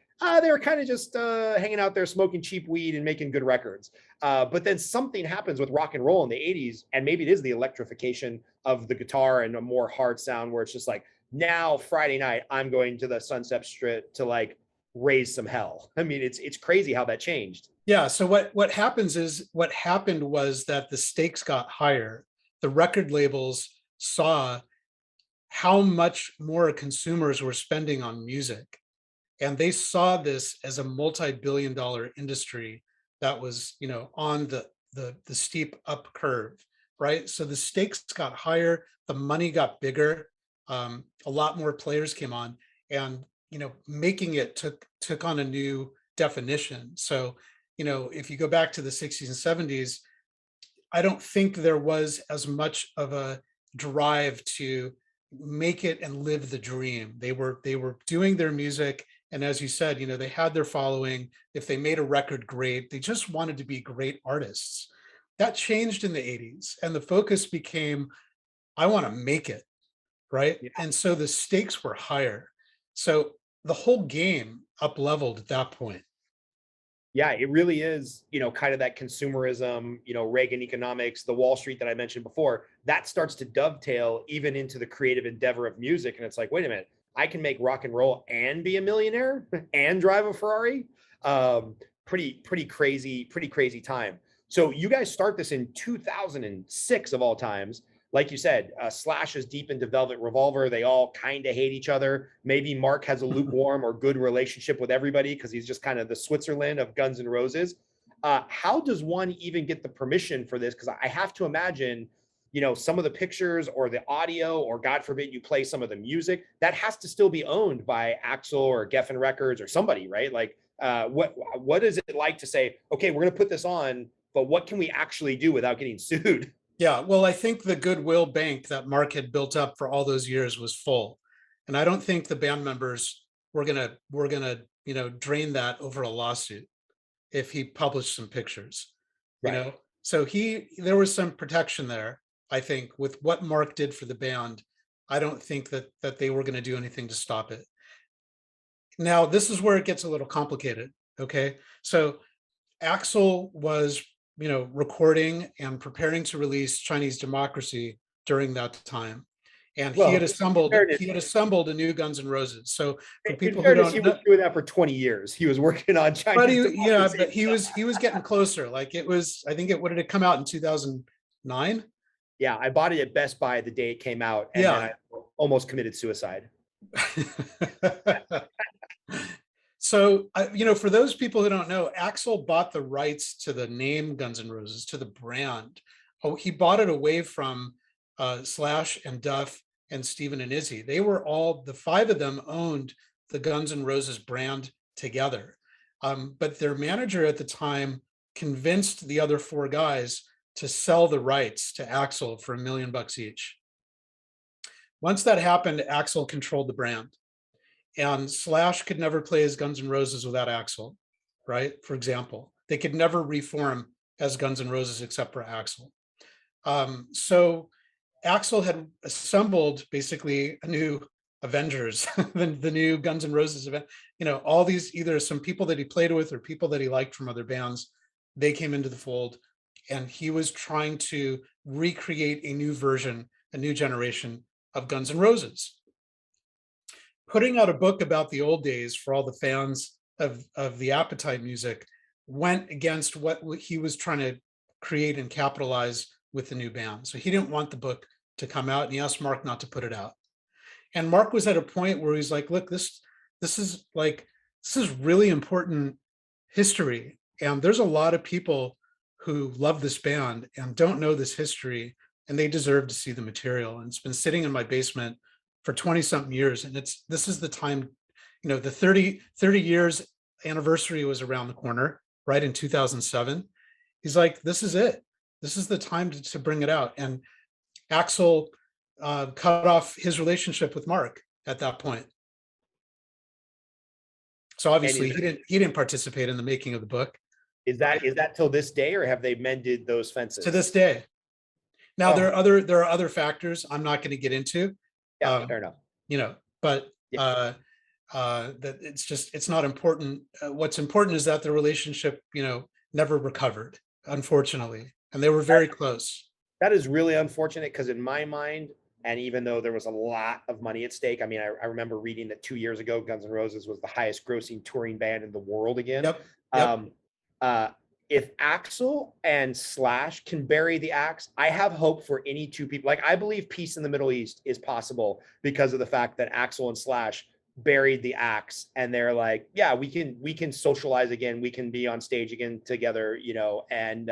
they were kind of just hanging out there smoking cheap weed and making good records. But then something happens with rock and roll in the 80s, and maybe it is the electrification of the guitar and a more hard sound where it's just like, now Friday night, I'm going to the Sunset Strip to like raise some hell. I mean, it's crazy how that changed. Yeah. So what happened was that the stakes got higher. The record labels saw how much more consumers were spending on music, and they saw this as a multi-billion-dollar industry that was, on the steep up curve, right? So the stakes got higher, the money got bigger, a lot more players came on, and making it took on a new definition. So, if you go back to the 60s and 70s, I don't think there was as much of a drive to make it and live the dream. They were doing their music, and as you said, they had their following. If they made a record, great. They just wanted to be great artists. That changed in the 80s, and the focus became, I want to make it, right? Yeah. And so the stakes were higher. So the whole game up leveled at that point. Yeah, it really is, kind of that consumerism, Reagan economics, the Wall Street that I mentioned before, that starts to dovetail even into the creative endeavor of music. And it's like, wait a minute, I can make rock and roll and be a millionaire and drive a Ferrari. Pretty crazy time. So you guys start this in 2006 of all times. Like you said, Slash is deep into Velvet Revolver. They all kind of hate each other. Maybe Mark has a lukewarm or good relationship with everybody because he's just kind of the Switzerland of Guns N' Roses. How does one even get the permission for this? Because I have to imagine, some of the pictures or the audio, or God forbid you play some of the music, that has to still be owned by Axl or Geffen Records or somebody, right? Like, what is it like to say, okay, we're going to put this on, but what can we actually do without getting sued? Yeah, well, I think the goodwill bank that Mark had built up for all those years was full, and I don't think the band members were gonna drain that over a lawsuit if he published some pictures, you Right. know. So there was some protection there. I think with what Mark did for the band, I don't think that they were going to do anything to stop it. Now, this is where it gets a little complicated. Okay, so Axl was, recording and preparing to release Chinese Democracy during that time. And Well, he had assembled a new Guns N' Roses. So for in people who fairness, he don't was know, doing that for 20 years. He was working on but Chinese democracy. but he was getting closer. Like it was, I think what did it come out in 2009? Yeah, I bought it at Best Buy the day it came out, and then Yeah. I almost committed suicide. So, for those people who don't know, Axl bought the rights to the name Guns N' Roses, to the brand. Oh, he bought it away from Slash and Duff and Steven and Izzy. The five of them owned the Guns N' Roses brand together. But their manager at the time convinced the other four guys to sell the rights to Axl for $1 million each. Once that happened, Axl controlled the brand. And Slash could never play as Guns N' Roses without Axl, right? For example, they could never reform as Guns N' Roses except for Axl. So Axl had assembled basically a new Avengers, the new Guns N' Roses event. All these, either some people that he played with or people that he liked from other bands, they came into the fold, and he was trying to recreate a new version, a new generation of Guns N' Roses. Putting out a book about the old days for all the fans of the Appetite music went against what he was trying to create and capitalize with the new band. So he didn't want the book to come out, and he asked Mark not to put it out. And Mark was at a point where he's like, look, this is really important history. And there's a lot of people who love this band and don't know this history, and they deserve to see the material. And it's been sitting in my basement for 20 something years. And this is the time, the 30 years anniversary was around the corner, right? In 2007. He's like, this is it. This is the time to bring it out. And Axl cut off his relationship with Mark at that point. So obviously he didn't participate in the making of the book. Is that till this day, or have they mended those fences? To this day. Now there are other factors I'm not going to get into. Yeah, fair enough. But that it's not important. What's important is that the relationship, never recovered, unfortunately, and they were very close. That is really unfortunate, because in my mind, and even though there was a lot of money at stake, I mean, I remember reading that 2 years ago, Guns N' Roses was the highest grossing touring band in the world again. Yep. If Axl and Slash can bury the axe, I have hope for any two people. Like, I believe peace in the Middle East is possible because of the fact that Axl and Slash buried the axe, and they're like, yeah, we can socialize again, we can be on stage again together, and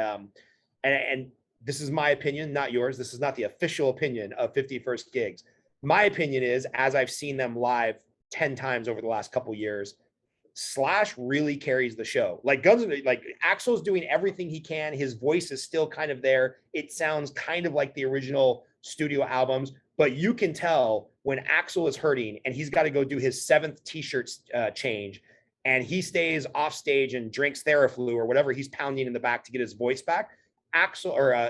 this is my opinion, not yours. This is not the official opinion of 51st Gigs. My opinion is, as I've seen them live 10 times over the last couple years, Slash really carries the show. Like Axl's doing everything he can. His voice is still kind of there. It sounds kind of like the original studio albums, but you can tell when Axl is hurting and he's got to go do his 7th t-shirt change, and he stays off stage and drinks Theraflu or whatever he's pounding in the back to get his voice back.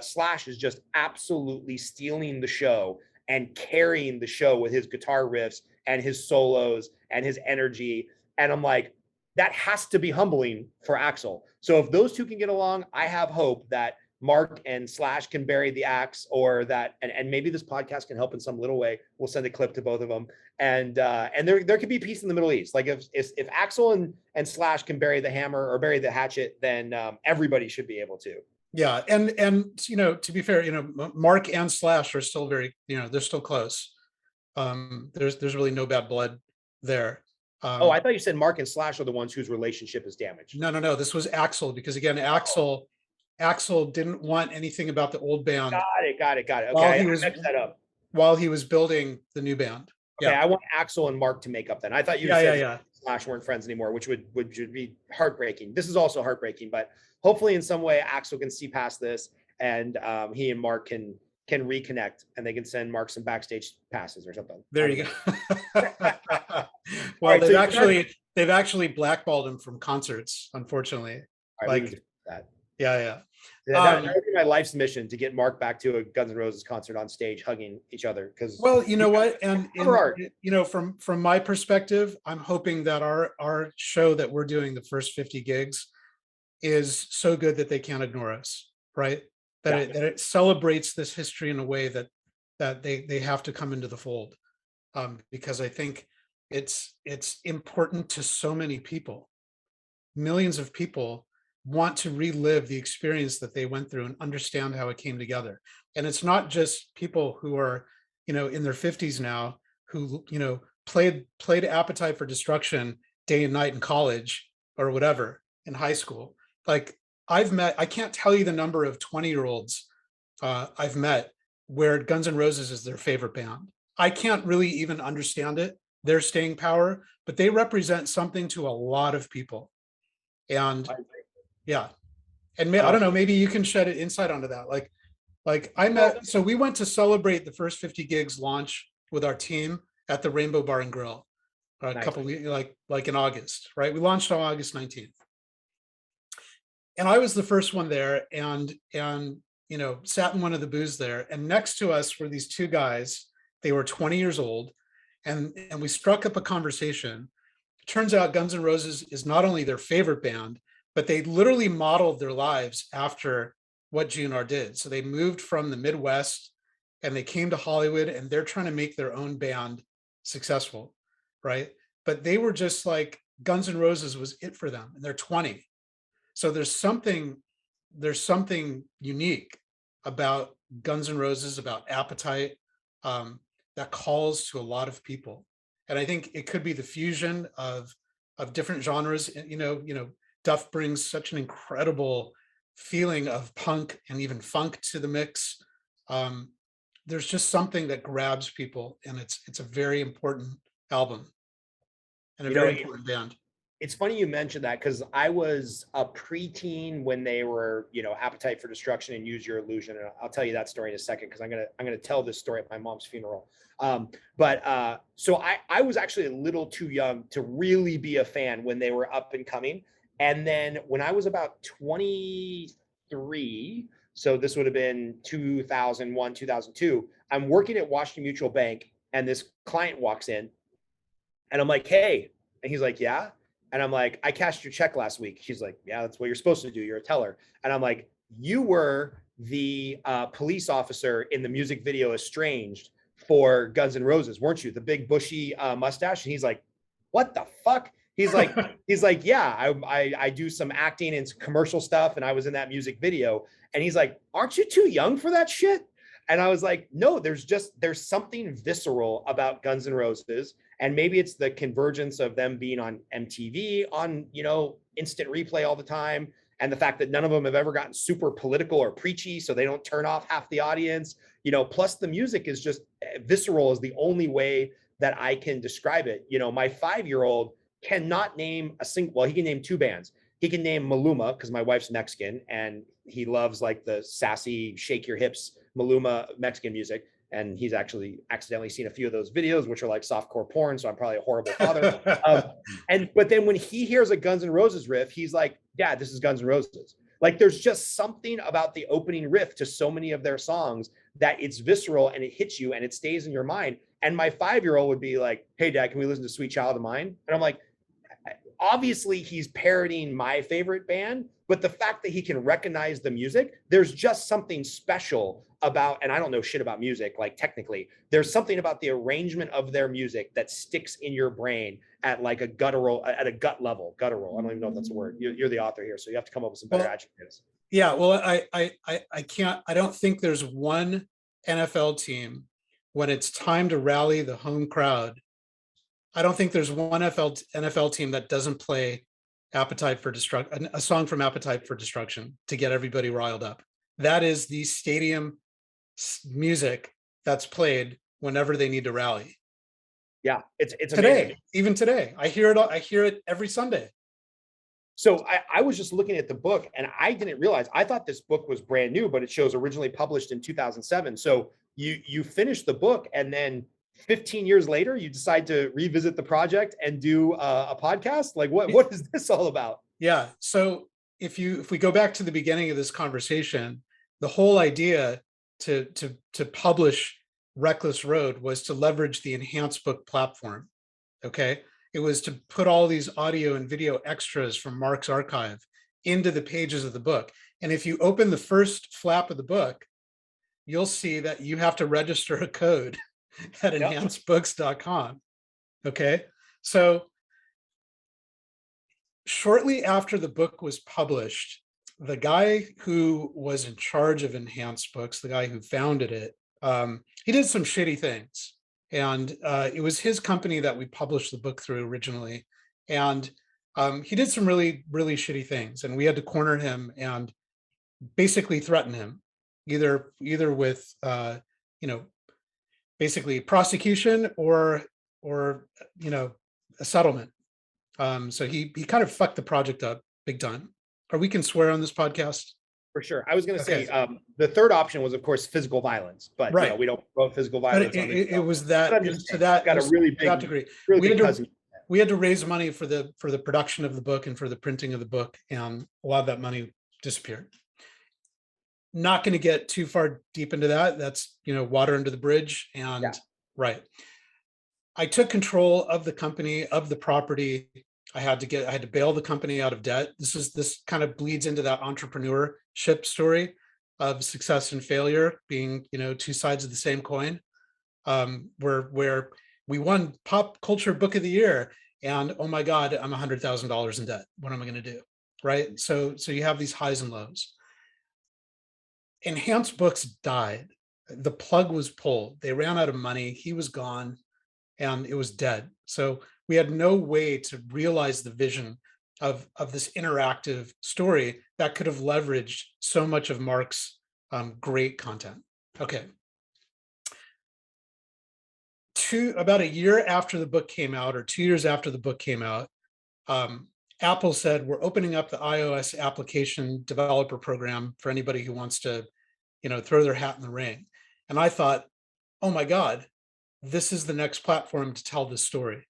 Slash is just absolutely stealing the show and carrying the show with his guitar riffs and his solos and his energy. And I'm like, that has to be humbling for Axl. So if those two can get along, I have hope that Marc and Slash can bury the axe, or that, and maybe this podcast can help in some little way. We'll send a clip to both of them, and there could be peace in the Middle East. Like if Axl and Slash can bury the hammer or bury the hatchet, then everybody should be able to. Yeah, and to be fair, Marc and Slash are still very, they're still close. There's really no bad blood there. I thought you said Marc and Slash are the ones whose relationship is damaged. No. This was Axl, because again, Axl didn't want anything about the old band. Got it. Okay, I mixed that up. While he was building the new band. Okay, I want Axl and Marc to make up then. I thought you said Slash weren't friends anymore, which would be heartbreaking. This is also heartbreaking, but hopefully in some way Axl can see past this, and he and Marc can reconnect, and they can send Marc some backstage passes or something. There you go. Well, right, they've actually blackballed him from concerts, unfortunately. Right, that. Yeah. That would be my life's mission, to get Marc back to a Guns N' Roses concert on stage, hugging each other. Because, well, you know what, and from my perspective, I'm hoping that our show that we're doing, the first 50 gigs, is so good that they can't ignore us, right? That it celebrates this history in a way that they have to come into the fold, because I think it's important to so many people. Millions of people want to relive the experience that they went through and understand how it came together. And it's not just people who are, in their 50s now, who, played Appetite for Destruction day and night in college or whatever, in high school. Like, I can't tell you the number of 20-year-olds I've met where Guns N' Roses is their favorite band. I can't really even understand it, their staying power, but they represent something to a lot of people. And yeah. And I don't know, maybe you can shed an insight onto that. So we went to celebrate the first 50 gigs launch with our team at the Rainbow Bar and Grill a couple weeks, like in August, right? We launched on August 19th. And I was the first one there, and sat in one of the booths there. And next to us were these two guys. They were 20 years old, and we struck up a conversation. It turns out Guns N' Roses is not only their favorite band, but they literally modeled their lives after what GNR did. So they moved from the Midwest and they came to Hollywood, and they're trying to make their own band successful, right? But they were just like, Guns N' Roses was it for them, and they're 20. So there's something unique about Guns N' Roses, about Appetite, that calls to a lot of people. And I think it could be the fusion of different genres. Duff brings such an incredible feeling of punk and even funk to the mix. There's just something that grabs people, and it's a very important album and a very important band. It's funny you mentioned that, because I was a preteen when they were, Appetite for Destruction and Use Your Illusion. And I'll tell you that story in a second, because I'm gonna tell this story at my mom's funeral. So I was actually a little too young to really be a fan when they were up and coming. And then when I was about 23, so this would have been 2001, 2002, I'm working at Washington Mutual Bank, and this client walks in, and I'm like, hey, and he's like, yeah. And I'm like, I cashed your check last week. She's like, yeah, that's what you're supposed to do. You're a teller. And I'm like, you were the police officer in the music video Estranged for Guns N' Roses, weren't you? The big bushy mustache. And he's like, what the fuck? He's like, yeah, I do some acting and some commercial stuff, and I was in that music video. And he's like, aren't you too young for that shit? And I was like, no, there's something visceral about Guns N' Roses. And maybe it's the convergence of them being on MTV, on, instant replay all the time. And the fact that none of them have ever gotten super political or preachy, so they don't turn off half the audience, plus the music is just visceral, is the only way that I can describe it. My 5-year-old cannot name a single, well, he can name two bands. He can name Maluma, because my wife's Mexican, and he loves like the sassy, shake your hips Maluma Mexican music. And he's actually accidentally seen a few of those videos, which are like softcore porn. So I'm probably a horrible father. But then when he hears a Guns N' Roses riff, he's like, Dad, this is Guns N' Roses. Like, there's just something about the opening riff to so many of their songs that it's visceral, and it hits you and it stays in your mind. And my 5-year-old would be like, hey, Dad, can we listen to Sweet Child of Mine? And I'm like, obviously he's parodying my favorite band, but the fact that he can recognize the music, there's just something special about, and I don't know shit about music, like technically, there's something about the arrangement of their music that sticks in your brain at like a guttural, at a gut level. Guttural, I don't even know if that's a word. You're the author here, so you have to come up with some better adjectives. Yeah, well, I don't think there's one NFL team when it's time to rally the home crowd. I don't think there's one NFL team that doesn't play Appetite for Destruction, a song from Appetite for Destruction to get everybody riled up. That is the stadium music that's played whenever they need to rally. Yeah, it's today, amazing. even today. I hear it every Sunday. So I was just looking at the book and I didn't realize, I thought this book was brand new, but it shows originally published in 2007. So you finished the book and then 15 years later, you decide to revisit the project and do a podcast. Like what is this all about? Yeah. So if we go back to the beginning of this conversation, the whole idea to publish Reckless Road was to leverage the enhanced book platform. Okay. It was to put all these audio and video extras from Marc's archive into the pages of the book. And if you open the first flap of the book, you'll see that you have to register a code at enhancedbooks.com. Okay. So shortly after the book was published, the guy who was in charge of Enhanced Books, the guy who founded it, he did some shitty things. And it was his company that we published the book through originally. And he did some really, really shitty things. And we had to corner him and basically threaten him, either with, basically prosecution or a settlement. So he kind of fucked the project up big time. Or we can swear on this podcast. For sure. I was going to say the third option was, of course, physical violence, but right. We don't promote physical violence. But it was that to that got a really big degree. Really We had to raise money for the production of the book and for the printing of the book, and a lot of that money disappeared. Not going to get too far deep into that. That's water under the bridge. And right. I took control of the company, of the property. I had to bail the company out of debt. This kind of bleeds into that entrepreneurship story of success and failure being, two sides of the same coin. Where we won Pop Culture Book of the Year, and oh my God, I'm $100,000 in debt. What am I going to do? Right. So you have these highs and lows. Enhanced Books died. The plug was pulled. They ran out of money. He was gone, and it was dead. So we had no way to realize the vision of this interactive story that could have leveraged so much of Marc's great content. Okay. About a year after the book came out, or 2 years after the book came out, Apple said, we're opening up the iOS application developer program for anybody who wants to, throw their hat in the ring. And I thought, oh my God, this is the next platform to tell this story.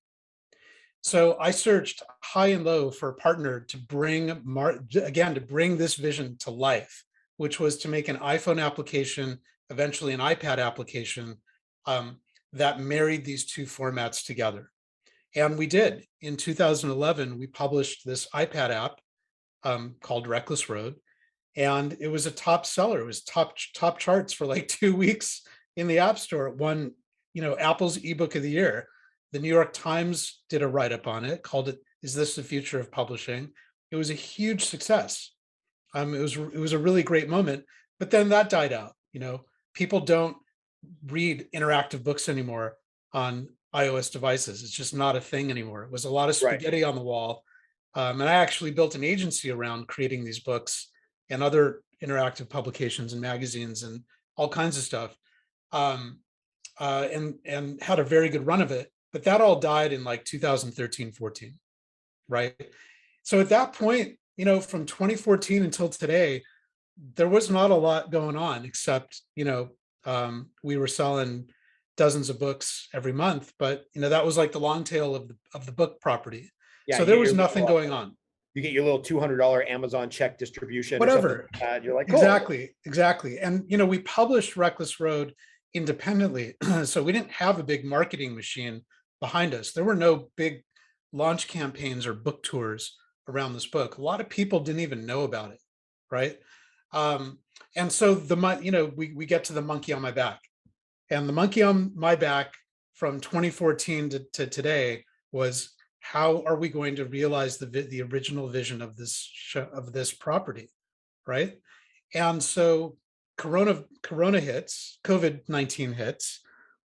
So I searched high and low for a partner to bring this vision to life, which was to make an iPhone application, eventually an iPad application, that married these two formats together. And we did. In 2011, we published this iPad app called Reckless Road, and it was a top seller. It was top charts for like 2 weeks in the App Store. It won, Apple's ebook of the year. The New York Times did a write-up on it, called it, "Is This the Future of Publishing?" It was a huge success. It was a really great moment, but then that died out. People don't read interactive books anymore on iOS devices. It's just not a thing anymore. It was a lot of spaghetti on the wall. And I actually built an agency around creating these books and other interactive publications and magazines and all kinds of stuff. And had a very good run of it. But that all died in like 2013, 14, right? So at that point, from 2014 until today, there was not a lot going on except, we were selling dozens of books every month, but that was like the long tail of the book property. Yeah, so there was nothing going on. You get your little $200 Amazon check distribution, whatever. Like you're like, cool. Exactly. And we published Reckless Road independently, so we didn't have a big marketing machine behind us. There were no big, launch campaigns or book tours around this book. A lot of people didn't even know about it, right? And so we get to the monkey on my back, and the monkey on my back from 2014 to today was, how are we going to realize the original vision of this show, of this property, right? And so Corona hits, COVID-19 hits,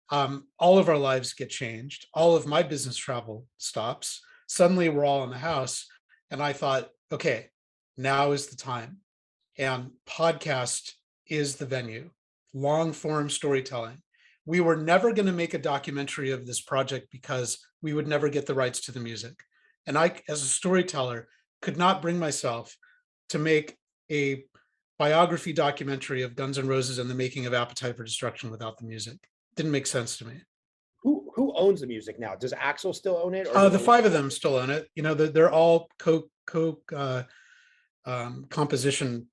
all of our lives get changed. All of my business travel stops. Suddenly we're all in the house. And I thought, okay, now is the time. And podcast is the venue, long form storytelling. We were never going to make a documentary of this project because we would never get the rights to the music. And I, as a storyteller, could not bring myself to make a biography documentary of Guns N' Roses and the making of Appetite for Destruction without the music. Didn't make sense to me. Who owns the music now? Does Axl still own it? The five of them still own it. You know, they're all composition,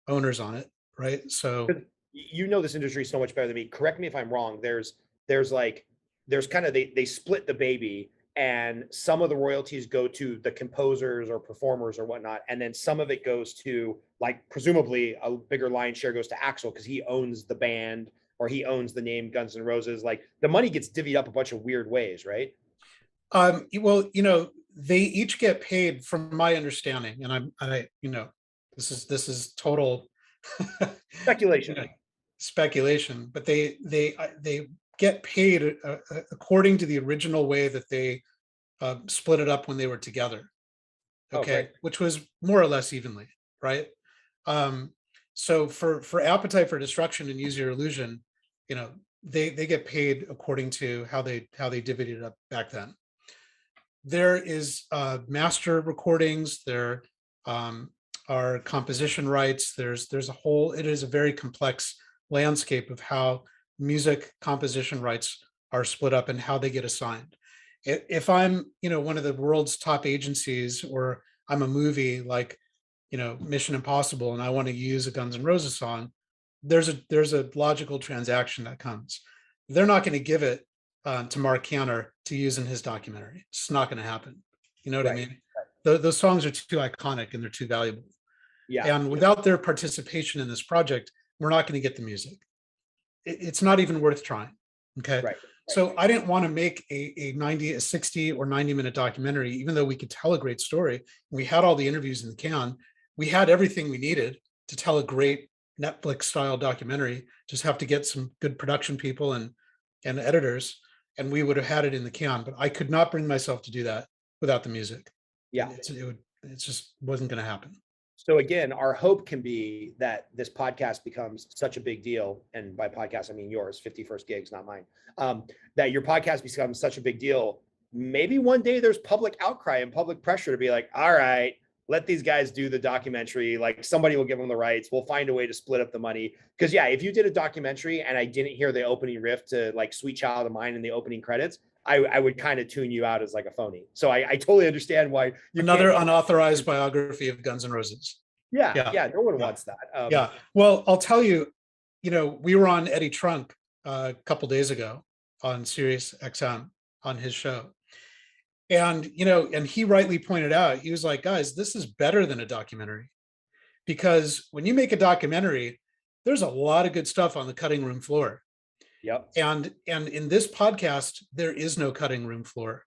owners on it, right? So you know this industry so much better than me. Correct me if I'm wrong. There's kind of they split the baby, and some of the royalties go to the composers or performers or whatnot, and then some of it goes to, like, presumably a bigger lion's share goes to Axl because he owns the band or he owns the name Guns N' Roses. Like, the money gets divvied up a bunch of weird ways, right? Well, they each get paid, from my understanding, and this is total Speculation. Speculation, but they get paid according to the original way that they split it up when they were together. Okay, right. Which was more or less evenly, right? So for Appetite for Destruction and Use Your Illusion, they get paid according to how they divvied it up back then. There is master recordings, there are composition rights, there's it is a very complex landscape of how music composition rights are split up and how they get assigned. If I'm, one of the world's top agencies, or I'm a movie like, Mission Impossible, and I want to use a Guns N' Roses song, there's a logical transaction that comes. They're not going to give it to Marc Canter to use in his documentary. It's not going to happen. You know what I mean? Those songs are too iconic and they're too valuable. Yeah. And without their participation in this project, we're not going to get the music. It's not even worth trying. Okay. Right. So I didn't want to make a 60 or 90-minute documentary, even though we could tell a great story. We had all the interviews in the can. We had everything we needed to tell a great Netflix style documentary. Just have to get some good production people and editors, and we would have had it in the can. But I could not bring myself to do that without the music. Yeah. It just wasn't going to happen. So again, our hope can be that this podcast becomes such a big deal, and by podcast, I mean yours, 51st Gigs, not mine, that your podcast becomes such a big deal. Maybe one day there's public outcry and public pressure to be like, all right, let these guys do the documentary. Like, somebody will give them the rights. We'll find a way to split up the money. Because yeah, if you did a documentary and I didn't hear the opening riff to like Sweet Child of Mine in the opening credits, I would kind of tune you out as like a phony. So I totally understand why you another unauthorized biography of Guns N' Roses. Yeah. No one wants that. Yeah. Well, I'll tell you, we were on Eddie Trunk a couple days ago on Sirius XM on his show. And, and he rightly pointed out, he was like, guys, this is better than a documentary, because when you make a documentary, there's a lot of good stuff on the cutting room floor. Yep. And in this podcast, there is no cutting room floor.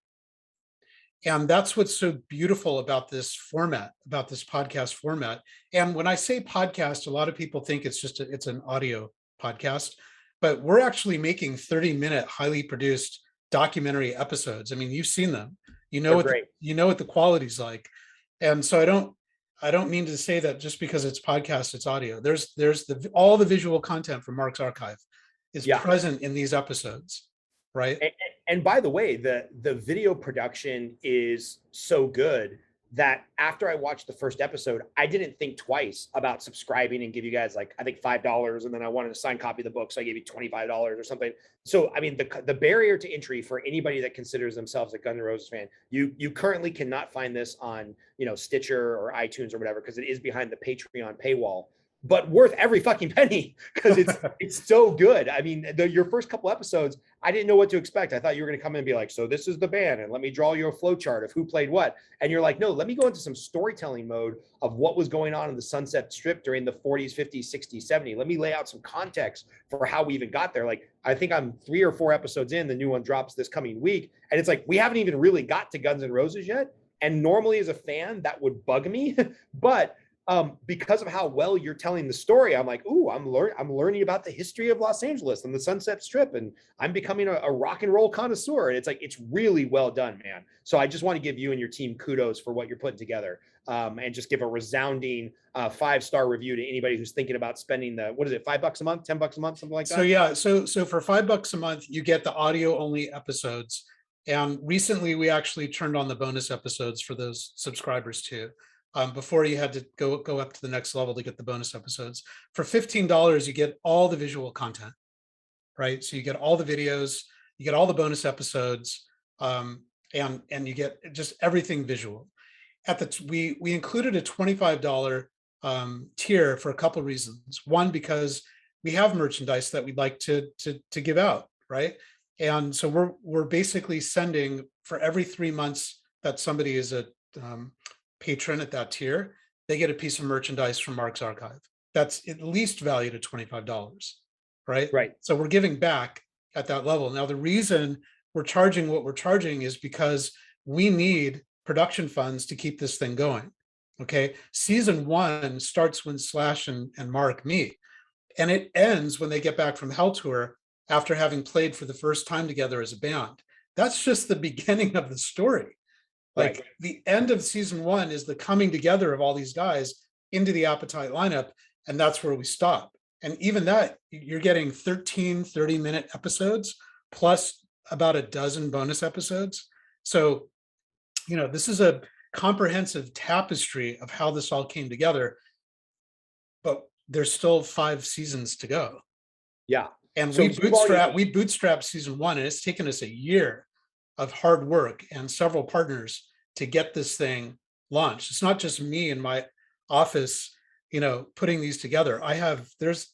And that's what's so beautiful about this format, about this podcast format. And when I say podcast, a lot of people think it's an audio podcast, but we're actually making 30-minute, highly produced documentary episodes. I mean, you've seen them. You know what the quality's like. And so I don't mean to say that just because it's podcast, it's audio. There's all the visual content from Marc's archive is present in these episodes, right? And by the way, the video production is so good that after I watched the first episode, I didn't think twice about subscribing and give you guys, like, I think $5, and then I wanted a signed copy of the book, so I gave you $25 or something. So I mean, the barrier to entry for anybody that considers themselves a Guns N' Roses fan, you currently cannot find this on Stitcher or iTunes or whatever, because it is behind the Patreon paywall. but worth every fucking penny because it's so good. I mean, your first couple episodes, I didn't know what to expect. I thought you were going to come in and be like, so this is the band, and let me draw you a flow chart of who played what. And you're like, no, let me go into some storytelling mode of what was going on in the Sunset Strip during the 40s, 50s, 60s, 70s. Let me lay out some context for how we even got there. Like, I think I'm 3 or 4 episodes in. The new one drops this coming week, and it's like we haven't even really got to Guns N' Roses yet. And normally, as a fan, that would bug me, but because of how well you're telling the story, I'm like, ooh, I'm learning about the history of Los Angeles and the Sunset Strip, and I'm becoming a rock and roll connoisseur. And it's like, it's really well done, man. So I just want to give you and your team kudos for what you're putting together, and just give a resounding 5-star review to anybody who's thinking about spending what is it, $5 a month, $10 a month, something like that. So yeah, so for $5 a month, you get the audio only episodes. And recently we actually turned on the bonus episodes for those subscribers too. Before you had to go up to the next level to get the bonus episodes. For $15, you get all the visual content, right? So you get all the videos, you get all the bonus episodes, and you get just everything visual. We included a $25 tier for a couple of reasons. One, because we have merchandise that we'd like to give out, right? And so we're basically sending, for every 3 months that somebody is a patron at that tier, they get a piece of merchandise from Marc's archive. That's at least valued at $25, right? Right. So we're giving back at that level. Now, the reason we're charging what we're charging is because we need production funds to keep this thing going. Okay. Season 1 starts when Slash and Marc meet, and it ends when they get back from Hell Tour after having played for the first time together as a band. That's just the beginning of the story. Like, right. The end of season 1 is the coming together of all these guys into the Appetite lineup, and that's where we stop. And even that, you're getting 13 30-minute episodes plus about a dozen bonus episodes. So, this is a comprehensive tapestry of how this all came together, but there's still 5 seasons to go. Yeah. And so we bootstrapped season 1, and it's taken us a year of hard work and several partners to get this thing launched. It's not just me in my office, putting these together.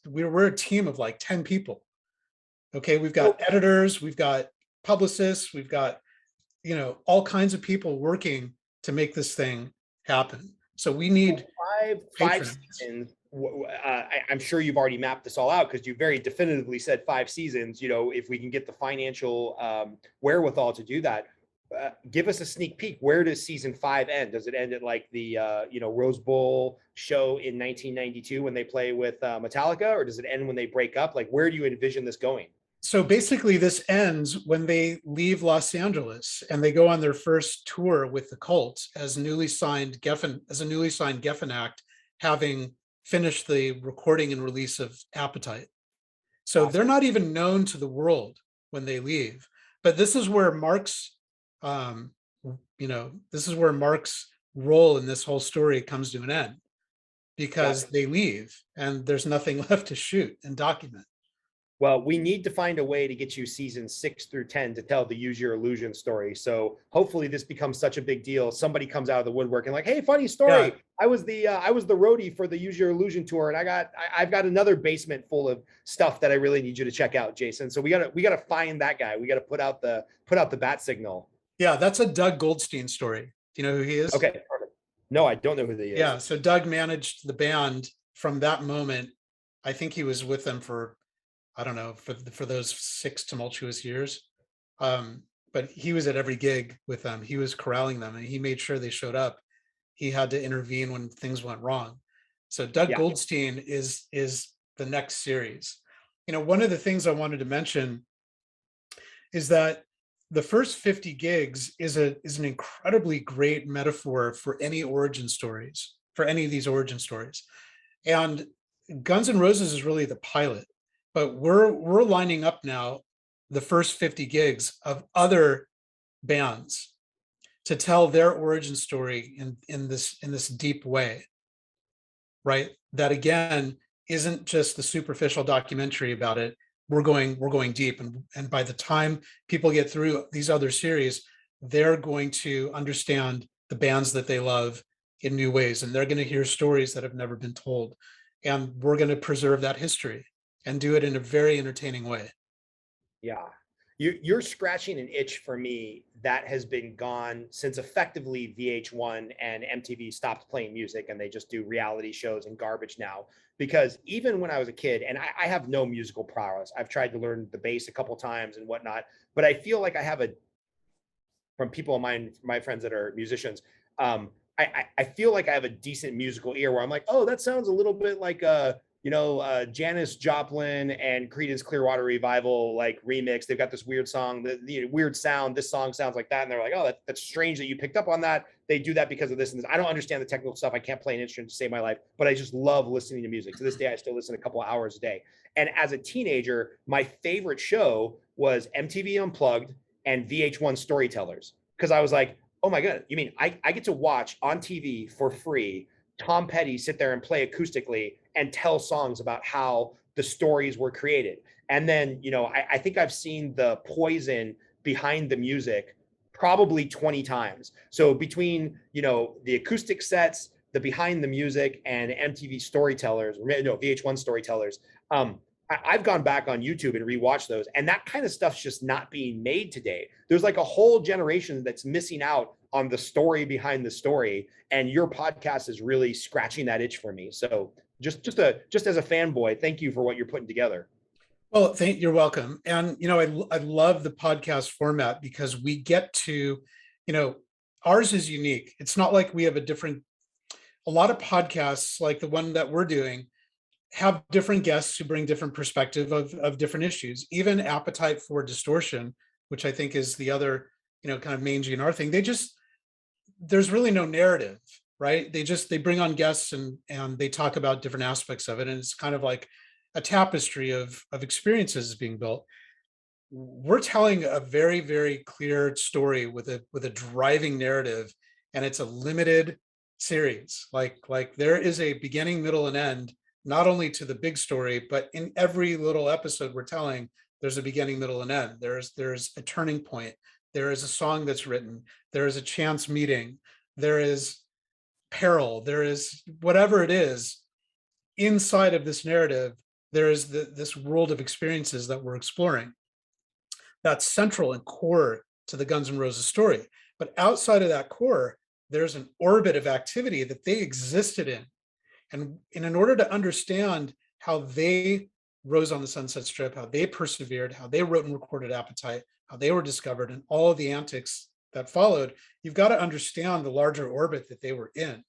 We're a team of like 10 people. Okay. We've got editors, we've got publicists, we've got, all kinds of people working to make this thing happen. So we need five seasons. I'm sure you've already mapped this all out because you very definitively said 5 seasons. If we can get the financial wherewithal to do that, give us a sneak peek. Where does season 5 end? Does it end at like the Rose Bowl show in 1992 when they play with Metallica, or does it end when they break up? Like, where do you envision this going? So basically, this ends when they leave Los Angeles and they go on their first tour with the Cult as a newly signed Geffen act, having finished the recording and release of Appetite. So Awesome. They're not even known to the world when they leave. But this is where Marc's role in this whole story comes to an end, because they leave and there's nothing left to shoot and document. Well, we need to find a way to get you seasons 6 through 10 to tell the Use Your Illusion story. So hopefully this becomes such a big deal. Somebody comes out of the woodwork and like, hey, funny story. Yeah. I was the roadie for the Use Your Illusion tour, and I've got another basement full of stuff that I really need you to check out, Jason. So we gotta find that guy. We gotta put out the bat signal. Yeah, that's a Doug Goldstein story. Do you know who he is? Okay, perfect. No, I don't know who he is. Yeah, so Doug managed the band from that moment. I think he was with them for, I don't know, for those 6 tumultuous years. But he was at every gig with them. He was corralling them, and he made sure they showed up. He had to intervene when things went wrong. So Doug Goldstein is the next series. One of the things I wanted to mention is that the first 50 gigs is an incredibly great metaphor for any origin stories, for any of these origin stories. And Guns N' Roses is really the pilot. But we're lining up now the first 50 gigs of other bands to tell their origin story in this deep way, right? That again isn't just the superficial documentary about it. We're going deep, and by the time people get through these other series, they're going to understand the bands that they love in new ways, and they're going to hear stories that have never been told. and we're going to preserve that history and do it in a very entertaining way. Yeah. You're scratching an itch for me that has been gone since effectively VH1 and MTV stopped playing music and they just do reality shows and garbage now. Because even when I was a kid, and I have no musical prowess, I've tried to learn the bass a couple times and whatnot, but I feel like I have from people of mine, my friends that are musicians, I feel like I have a decent musical ear where I'm like, oh, that sounds a little bit like Janis Joplin and Creedence Clearwater Revival like remix. They've got this weird song, the weird sound. This song sounds like that, and they're like, oh, that's strange that you picked up on that. They do that because of this and this. I don't understand the technical stuff. I can't play an instrument to save my life, but I just love listening to music. To this day, I still listen a couple of hours a day. And as a teenager, my favorite show was MTV Unplugged and VH1 Storytellers, because I was like, oh my God, you mean I get to watch on TV for free Tom Petty sit there and play acoustically and tell songs about how the stories were created. And then, I think I've seen the Poison behind the music probably 20 times. So between, the acoustic sets, the behind the music, and MTV Storytellers, no, VH1 Storytellers, I've gone back on YouTube and rewatched those, and that kind of stuff's just not being made today. There's like a whole generation that's missing out on the story behind the story, and your podcast is really scratching that itch for me. So just as a fanboy, thank you for what you're putting together. Well, you're welcome. And, I love the podcast format because we get to, ours is unique. It's not like we have a lot of podcasts like the one that we're doing have different guests who bring different perspective of different issues. Even Appetite for Distortion, which I think is the other, kind of main GNR thing. There's really no narrative, right? They bring on guests and they talk about different aspects of it. And it's kind of like a tapestry of experiences being built. We're telling a very, very clear story with a driving narrative, and it's a limited series. Like there is a beginning, middle, and end, not only to the big story, but in every little episode we're telling, there's a beginning, middle, and end. There's a turning point. There is a song that's written. There is a chance meeting. There is peril. There is whatever it is inside of this narrative. There is this world of experiences that we're exploring. That's central and core to the Guns N' Roses story. But outside of that core, there's an orbit of activity that they existed in. And in order to understand how they rose on the Sunset Strip, how they persevered, how they wrote and recorded Appetite, how they were discovered, and all of the antics that followed, you've got to understand the larger orbit that they were in,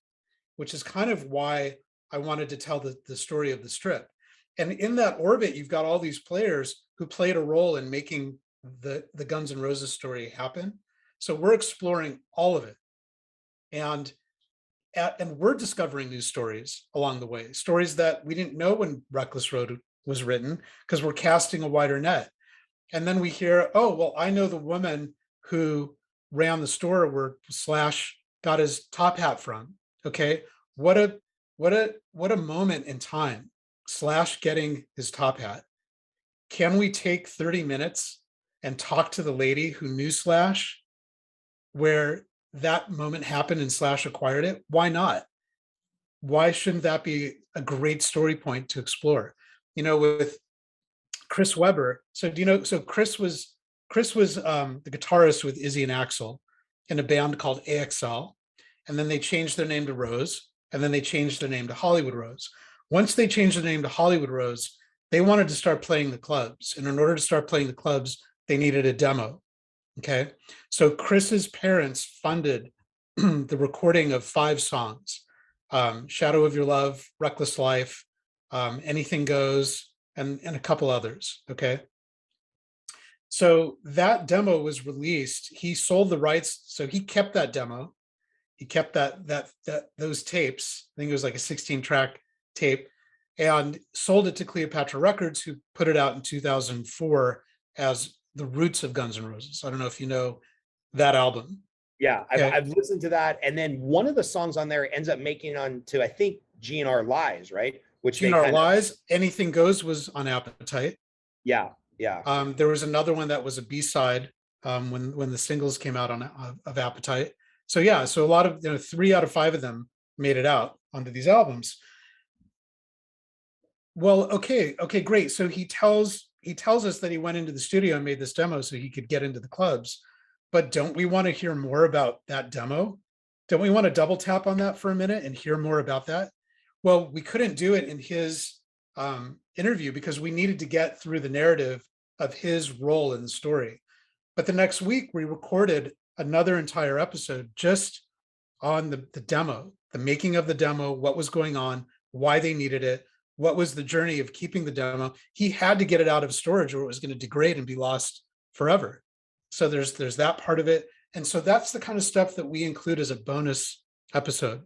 which is kind of why I wanted to tell the story of the Strip. And in that orbit, you've got all these players who played a role in making the Guns N' Roses story happen. So we're exploring all of it. And we're discovering new stories along the way, stories that we didn't know when Reckless Road was written, because we're casting a wider net. And then we hear, oh, well, I know the woman who ran the store where Slash got his top hat from. Okay, what a moment in time, Slash getting his top hat. Can we take 30 minutes and talk to the lady who knew Slash, where that moment happened and Slash acquired it? Why not? Why shouldn't that be a great story point to explore? With Chris Webber. So Chris was the guitarist with Izzy and Axl in a band called AXL, and then they changed their name to Rose, and then they changed their name to Hollywood Rose. Once they changed the name to Hollywood Rose, they wanted to start playing the clubs, and in order to start playing the clubs, they needed a demo. Okay, so Chris's parents funded the recording of 5 songs: Shadow of Your Love, Reckless Life, Anything Goes, and a couple others. Okay, so that demo was released. He sold the rights, so he kept that demo. He kept those tapes. I think it was like a 16-track tape, and sold it to Cleopatra Records, who put it out in 2004 as The Roots of Guns N' Roses. I don't know if you know that album. Yeah, I've listened to that, and then one of the songs on there ends up making it onto, I think, GNR Lies, right? Which GNR Lies, Anything Goes was on Appetite. Yeah. There was another one that was a B-side when the singles came out of Appetite. So yeah, so a lot of 3 out of 5 of them made it out onto these albums. Well, okay, great. So he tells us that he went into the studio and made this demo so he could get into the clubs. But don't we want to hear more about that demo? Don't we want to double tap on that for a minute and hear more about that? Well, we couldn't do it in his interview because we needed to get through the narrative of his role in the story. But the next week, we recorded another entire episode just on the demo, the making of the demo, what was going on, why they needed it, what was the journey of keeping the demo. He had to get it out of storage or it was going to degrade and be lost forever. So there's that part of it. And so that's the kind of stuff that we include as a bonus episode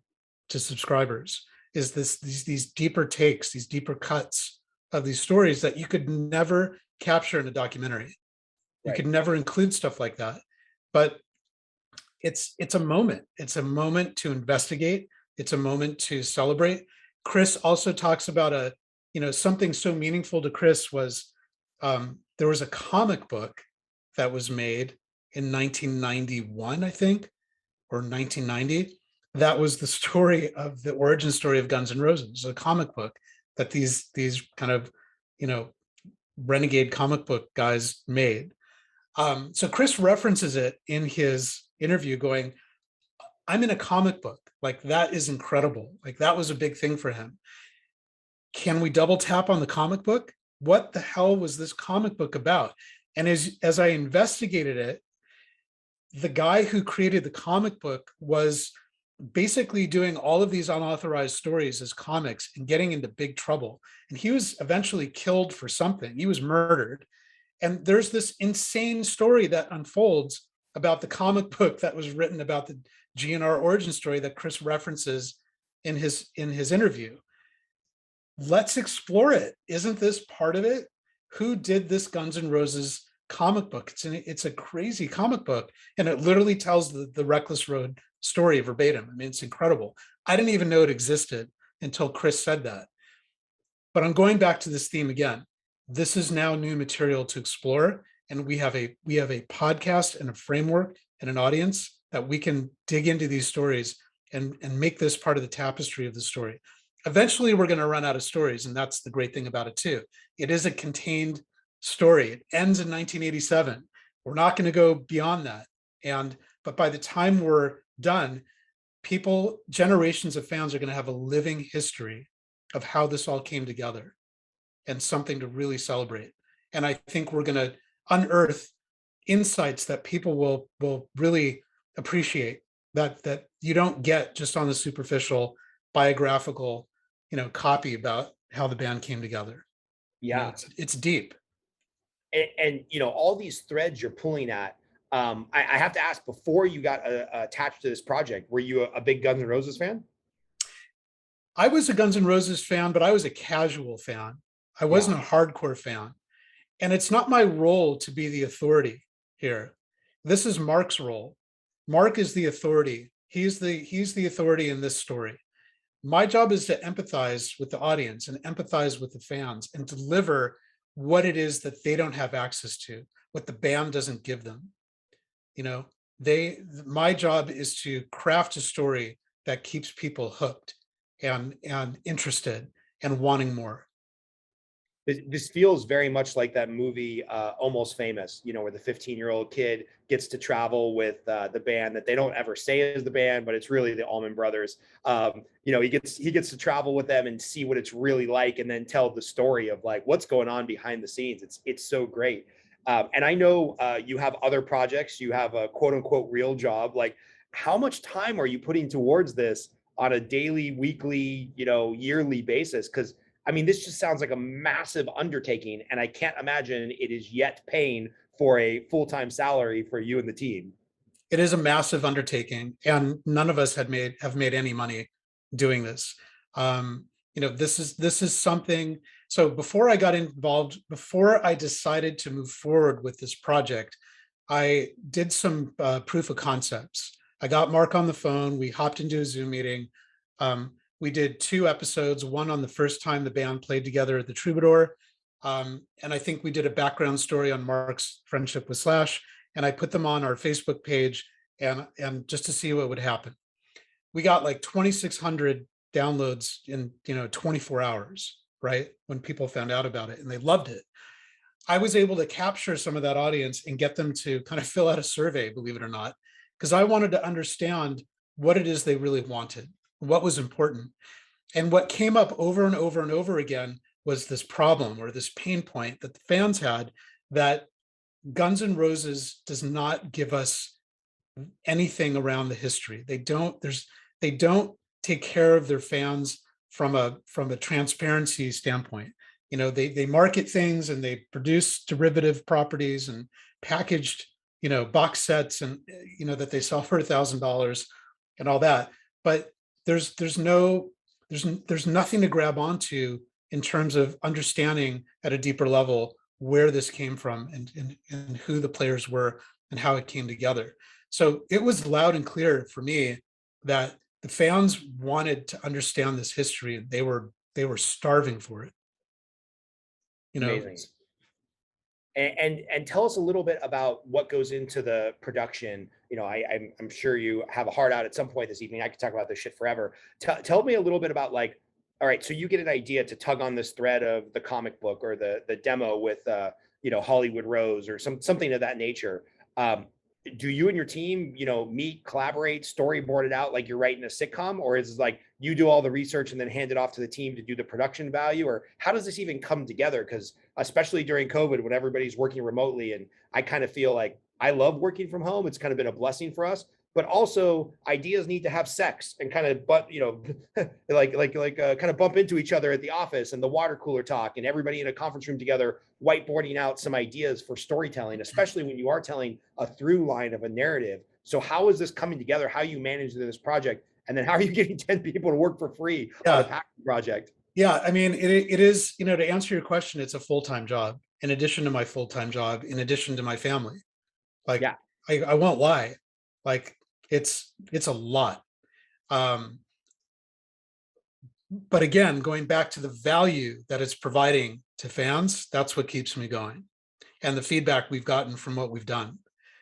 to subscribers, is these deeper takes, these deeper cuts of these stories that you could never capture in a documentary. You could never include stuff like that. But it's a moment. It's a moment to investigate. It's a moment to celebrate. Chris also talks about something so meaningful to Chris was there was a comic book that was made in 1991, I think, or 1990. That was the story of the origin story of Guns N' Roses, a comic book that these kind of, renegade comic book guys made. So Chris references it in his interview going, I'm in a comic book. Like, that is incredible. Like, that was a big thing for him. Can we double tap on the comic book? What the hell was this comic book about? And as I investigated it, the guy who created the comic book was basically doing all of these unauthorized stories as comics and getting into big trouble. And he was eventually killed for something. He was murdered. And there's this insane story that unfolds about the comic book that was written about the GNR origin story that Chris references in his interview. Let's explore it. Isn't this part of it? Who did this Guns N' Roses comic book? It's a crazy comic book, and it literally tells the Reckless Road story verbatim. I mean, it's incredible. I didn't even know it existed until Chris said that. But I'm going back to this theme again. This is now new material to explore, and we have a podcast and a framework and an audience that we can dig into these stories and make this part of the tapestry of the story. Eventually, we're going to run out of stories, and that's the great thing about it too. It is a contained story. It ends in 1987. We're not going to go beyond that. But by the time we're done, generations of fans are going to have a living history of how this all came together, and something to really celebrate. And I think we're going to unearth insights that people will really appreciate, that you don't get just on the superficial biographical, copy about how the band came together. Yeah. It's deep. And all these threads you're pulling at, I have to ask, before you got attached to this project, were you a big Guns N' Roses fan? I was a Guns N' Roses fan, but I was a casual fan. I wasn't a hardcore fan. And it's not my role to be the authority here. This is Marc's role. Marc is the authority. He's the authority in this story. My job is to empathize with the audience and empathize with the fans and deliver what it is that they don't have access to, what the band doesn't give them. My job is to craft a story that keeps people hooked and interested and wanting more. This feels very much like that movie, Almost Famous, where the 15-year-old kid gets to travel with the band that they don't ever say is the band, but it's really the Allman Brothers. He gets to travel with them and see what it's really like, and then tell the story of like what's going on behind the scenes. It's so great. And I know you have other projects. You have a quote unquote real job. Like, how much time are you putting towards this on a daily, weekly, yearly basis? Because I mean, this just sounds like a massive undertaking, and I can't imagine it is yet paying for a full-time salary for you and the team. It is a massive undertaking, and none of us have made any money doing this. This is something. So before I got involved, before I decided to move forward with this project, I did some proof of concepts. I got Marc on the phone. We hopped into a Zoom meeting. We did 2 episodes, one on the first time the band played together at the Troubadour. And I think we did a background story on Marc's friendship with Slash. And I put them on our Facebook page and just to see what would happen. We got like 2,600 downloads in 24 hours. right? When people found out about it and they loved it. I was able to capture some of that audience and get them to kind of fill out a survey, believe it or not, because I wanted to understand what it is they really wanted, what was important. And what came up over and over and over again was this problem or this pain point that the fans had, that Guns N' Roses does not give us anything around the history. They don't take care of their fans from a transparency standpoint. They market things and they produce derivative properties and packaged, box sets and that they sell for $1,000 and all that. But there's nothing to grab onto in terms of understanding at a deeper level where this came from and who the players were and how it came together. So it was loud and clear for me that the fans wanted to understand this history and they were starving for it. Amazing. And tell us a little bit about what goes into the production. I'm sure you have a heart out at some point this evening. I could talk about this shit forever. Tell me a little bit about, like, all right, so you get an idea to tug on this thread of the comic book or the demo with Hollywood Rose or something of that nature. Do you and your team, meet, collaborate, storyboard it out like you're writing a sitcom, or is it like you do all the research and then hand it off to the team to do the production value? Or how does this even come together? Because especially during COVID, when everybody's working remotely, and I kind of feel like I love working from home. It's kind of been a blessing for us, but also ideas need to have sex and kind of, kind of bump into each other at the office and the water cooler talk and everybody in a conference room together, whiteboarding out some ideas for storytelling, especially when you are telling a through line of a narrative. So how is this coming together? How you manage this project? And then how are you getting 10 people to work for free on a package project? Yeah, I mean, it is, to answer your question, it's a full-time job in addition to my full-time job, in addition to my family. Like, yeah. I won't lie. Like, it's a lot. But again, going back to the value that it's providing to fans, that's what keeps me going, and the feedback we've gotten from what we've done.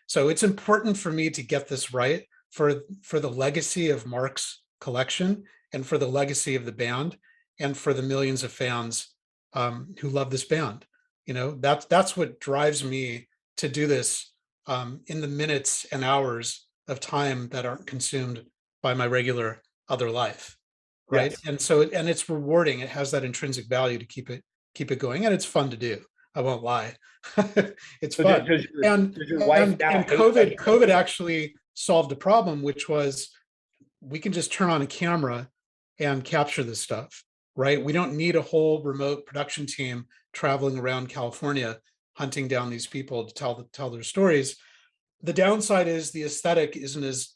So it's important for me to get this right for the legacy of Marc's collection and for the legacy of the band and for the millions of fans who love this band. That's what drives me to do this in the minutes and hours of time that aren't consumed by my regular other life. Right. Yes. And it's rewarding. It has that intrinsic value to keep it going. And it's fun to do. I won't lie. It's fun. And COVID actually solved a problem, which was we can just turn on a camera and capture this stuff, right? We don't need a whole remote production team traveling around California, hunting down these people to tell their stories. The downside is the aesthetic isn't as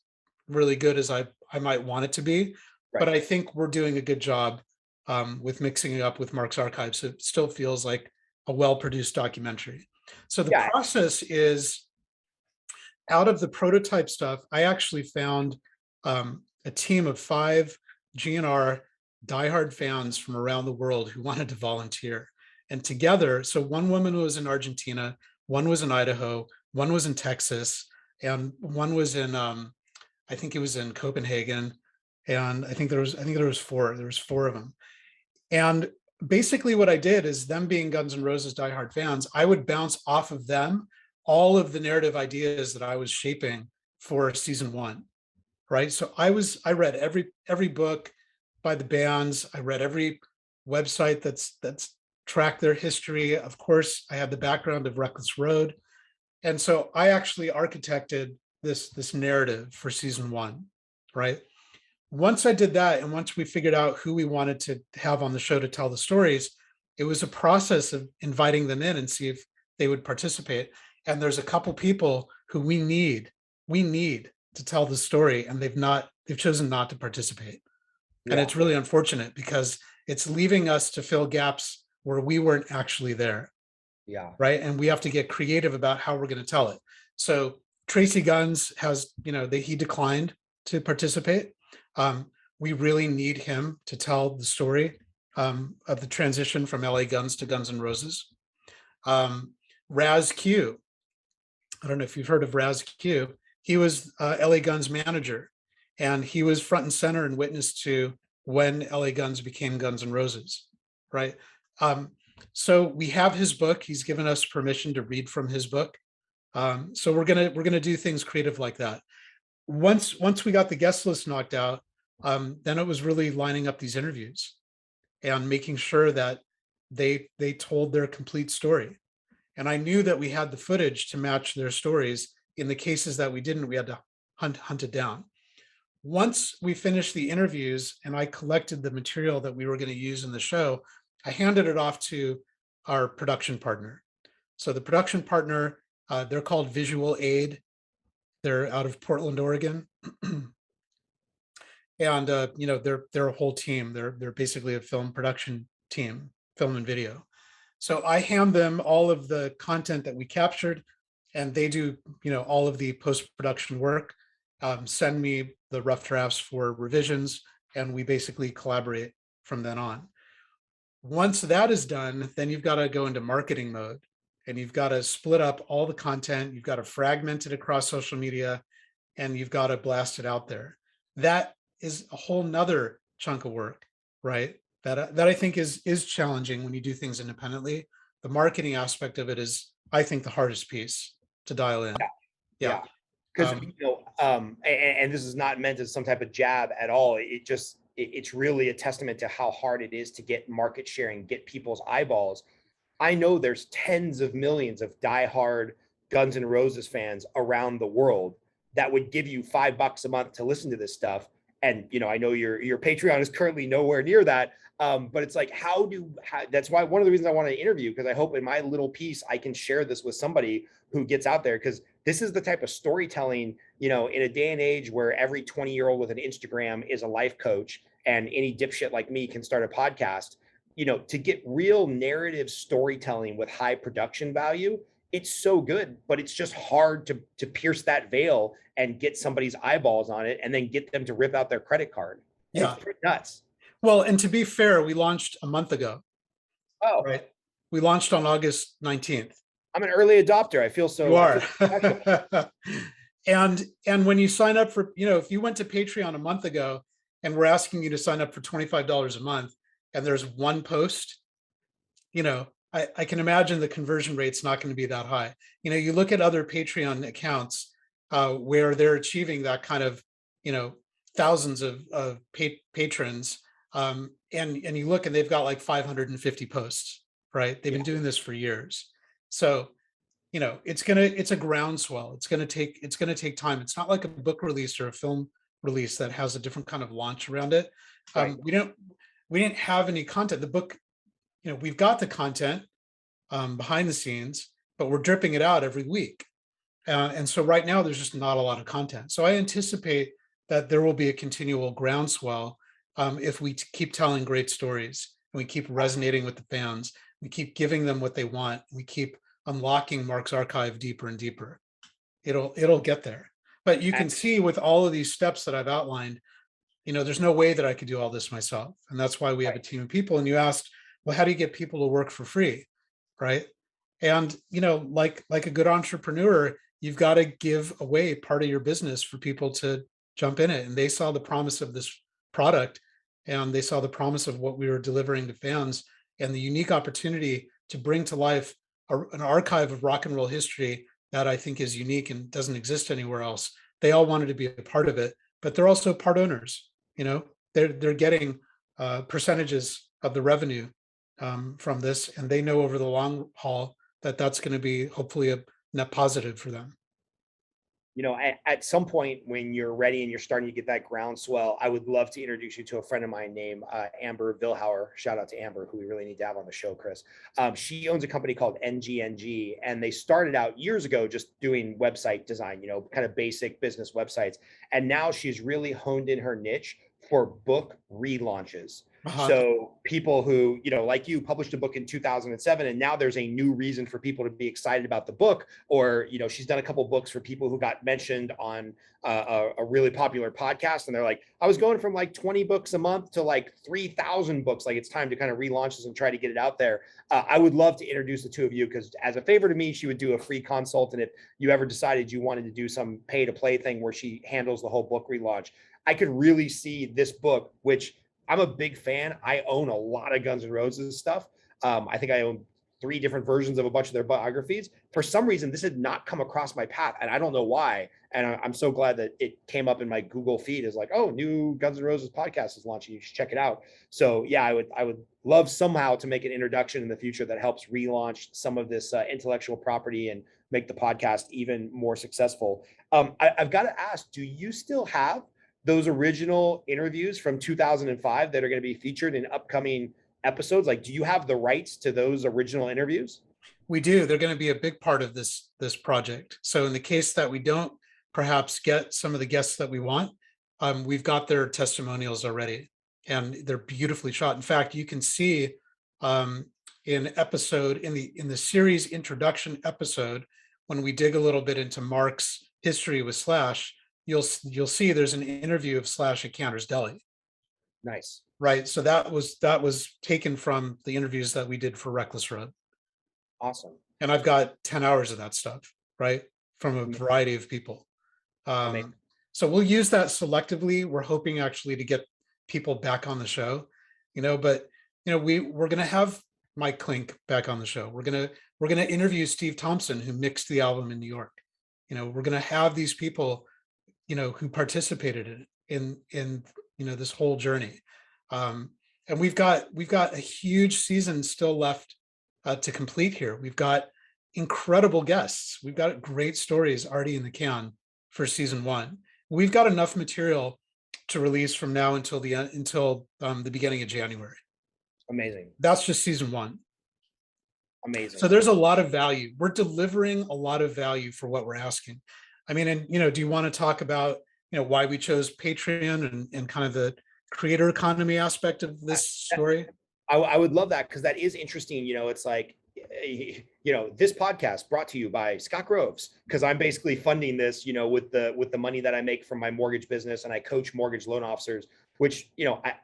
really good as I might want it to be. Right. But I think we're doing a good job with mixing it up with Marc's archives. So it still feels like a well-produced documentary. So the process is, out of the prototype stuff, I actually found a team of 5 GNR diehard fans from around the world who wanted to volunteer. And together, so one woman was in Argentina, one was in Idaho, one was in Texas, and one was in, I think it was in Copenhagen. And I think there was 4 of them. And basically what I did is, them being Guns N' Roses diehard fans, I would bounce off of them all of the narrative ideas that I was shaping for season 1, right? So I read every book by the bands. I read every website that's tracked their history. Of course, I had the background of Reckless Road. And so I actually architected this narrative for season 1, right? Once I did that, and once we figured out who we wanted to have on the show to tell the stories, it was a process of inviting them in and see if they would participate. And there's a couple people who we need to tell the story, and they've chosen not to participate. Yeah. And it's really unfortunate because it's leaving us to fill gaps where we weren't actually there. Yeah. Right. And we have to get creative about how we're going to tell it. So Tracy Guns has, he declined to participate. We really need him to tell the story of the transition from LA Guns to Guns N' Roses. Raz Q, I don't know if you've heard of Raz Q. He was LA Guns manager, and he was front and center and witness to when LA Guns became Guns N' Roses. right? So we have his book. He's given us permission to read from his book. So we're gonna do things creative like that. Once we got the guest list knocked out, then it was really lining up these interviews and making sure that they told their complete story. And I knew that we had the footage to match their stories. In the cases that we didn't, we had to hunt it down. Once we finished the interviews and I collected the material that we were going to use in the show, I handed it off to our production partner. So the production partner, they're called Visual Aid. They're out of Portland, Oregon. And they're a whole team. They're basically a film production team, film and video. So I hand them all of the content that we captured, and they do all of the post-production work, send me the rough drafts for revisions, and we basically collaborate from then on. Once that is done, then you've got to go into marketing mode, and you've got to split up all the content. You've got to fragment it across social media, and you've got to blast it out there. That is a whole nother chunk of work, right? That I think is challenging when you do things independently. The marketing aspect of it is, I think, the hardest piece to dial in. Yeah. Because and this is not meant as some type of jab at all. It's really a testament to how hard it is to get market sharing, get people's eyeballs. I know there's tens of millions of diehard Guns N' Roses fans around the world that would give you $5 a month to listen to this stuff. And I know your Patreon is currently nowhere near that. But it's like, that's why one of the reasons I want to interview, because I hope in my little piece I can share this with somebody who gets out there, because this is the type of storytelling, in a day and age where every 20-year-old with an Instagram is a life coach and any dipshit like me can start a podcast. To get real narrative storytelling with high production value, it's so good, but it's just hard to pierce that veil and get somebody's eyeballs on it and then get them to rip out their credit card. Yeah. It's pretty nuts. Well, and to be fair, we launched a month ago. Oh, right. We launched on August 19th. I'm an early adopter. I feel so. You are. And when you sign up for, if you went to Patreon a month ago and we're asking you to sign up for $25 a month and there's one post, I can imagine the conversion rate's not going to be that high. You look at other Patreon accounts where they're achieving that kind of, thousands of patrons. And you look and they've got like 550 posts, right? They've been doing this for years. So, it's a groundswell. It's going to take time. It's not like a book release or a film release that has a different kind of launch around it. Right. We didn't have any content. The book, we've got the content behind the scenes, but we're dripping it out every week. And so right now there's just not a lot of content. So I anticipate that there will be a continual groundswell if we keep telling great stories and we keep resonating with the fans, we keep giving them what they want, we keep unlocking Marc's archive deeper and deeper. It'll get there. But you can see with all of these steps that I've outlined, there's no way that I could do all this myself. And that's why we have a team of people. And you asked, well, how do you get people to work for free? Right. And, like a good entrepreneur, you've got to give away part of your business for people to jump in it. And they saw the promise of this product and they saw the promise of what we were delivering to fans and the unique opportunity to bring to life an archive of rock and roll history that I think is unique and doesn't exist anywhere else. They all wanted to be a part of it, but they're also part owners. They're getting percentages of the revenue from this, and they know over the long haul that that's going to be hopefully a net positive for them. At some point when you're ready and you're starting to get that groundswell, I would love to introduce you to a friend of mine named Amber Vilhauer. Shout out to Amber, who we really need to have on the show, Chris. She owns a company called NGNG, and they started out years ago just doing website design, kind of basic business websites. And now she's really honed in her niche for book relaunches. So people who, like you, published a book in 2007, and now there's a new reason for people to be excited about the book. Or, she's done a couple books for people who got mentioned on a really popular podcast. And they're like, I was going from like 20 books a month to like 3,000 books. Like, it's time to kind of relaunch this and try to get it out there. I would love to introduce the two of you, because as a favor to me, she would do a free consult. And if you ever decided you wanted to do some pay to play thing where she handles the whole book relaunch, I could really see this book, which I'm a big fan. I own a lot of Guns N' Roses stuff. I think I own 3 different versions of a bunch of their biographies. For some reason, this had not come across my path, and I don't know why. And I'm so glad that it came up in my Google feed as like, oh, new Guns N' Roses podcast is launching. You should check it out. So yeah, I would love somehow to make an introduction in the future that helps relaunch some of this intellectual property and make the podcast even more successful. I've got to ask, do you still have those original interviews from 2005 that are going to be featured in upcoming episodes? Like, do you have the rights to those original interviews? We do. They're going to be a big part of this project. So in the case that we don't perhaps get some of the guests that we want, we've got their testimonials already, and they're beautifully shot. In fact, you can see in the series introduction episode, when we dig a little bit into Mark's history with Slash, you'll see there's an interview of Slash at Canter's Deli. Nice. Right. So that was taken from the interviews that we did for Reckless Road. Awesome. And I've got 10 hours of that stuff, right, from a variety of people. So we'll use that selectively. We're hoping actually to get people back on the show, but we're going to have Mike Klink back on the show. We're going to interview Steve Thompson, who mixed the album in New York. We're going to have these people, who participated in this whole journey. And we've got a huge season still left to complete here. We've got incredible guests. We've got great stories already in the can for season 1. We've got enough material to release from now until the beginning of January. Amazing. That's just season 1. Amazing. So there's a lot of value. We're delivering a lot of value for what we're asking. I mean, and do you want to talk about why we chose Patreon and kind of the creator economy aspect of this story? I would love that, because that is interesting. It's like, this podcast brought to you by Scott Groves, because I'm basically funding this, with the money that I make from my mortgage business, and I coach mortgage loan officers, which,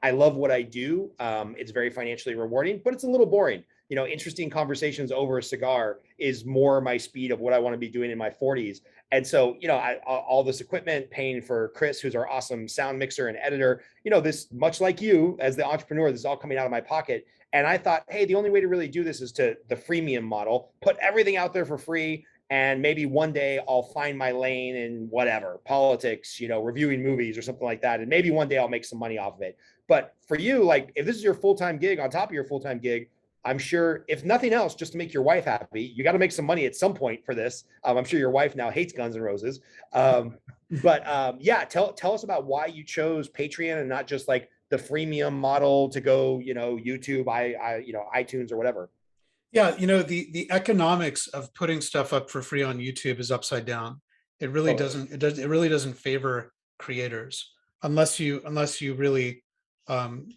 I love what I do. It's very financially rewarding, but it's a little boring. Interesting conversations over a cigar is more my speed of what I want to be doing in my 40s. And so, all this equipment, paying for Chris, who's our awesome sound mixer and editor, this, much like you as the entrepreneur, this is all coming out of my pocket. And I thought, hey, the only way to really do this is to the freemium model, put everything out there for free. And maybe one day I'll find my lane in whatever, politics, reviewing movies or something like that. And maybe one day I'll make some money off of it. But for you, like, if this is your full-time gig on top of your full-time gig, I'm sure, if nothing else, just to make your wife happy, you got to make some money at some point for this. I'm sure your wife now hates Guns N' Roses. Yeah, tell us about why you chose Patreon and not just like the freemium model to go, YouTube, iTunes or whatever. Yeah, the economics of putting stuff up for free on YouTube is upside down. It really doesn't. It really doesn't favor creators unless you really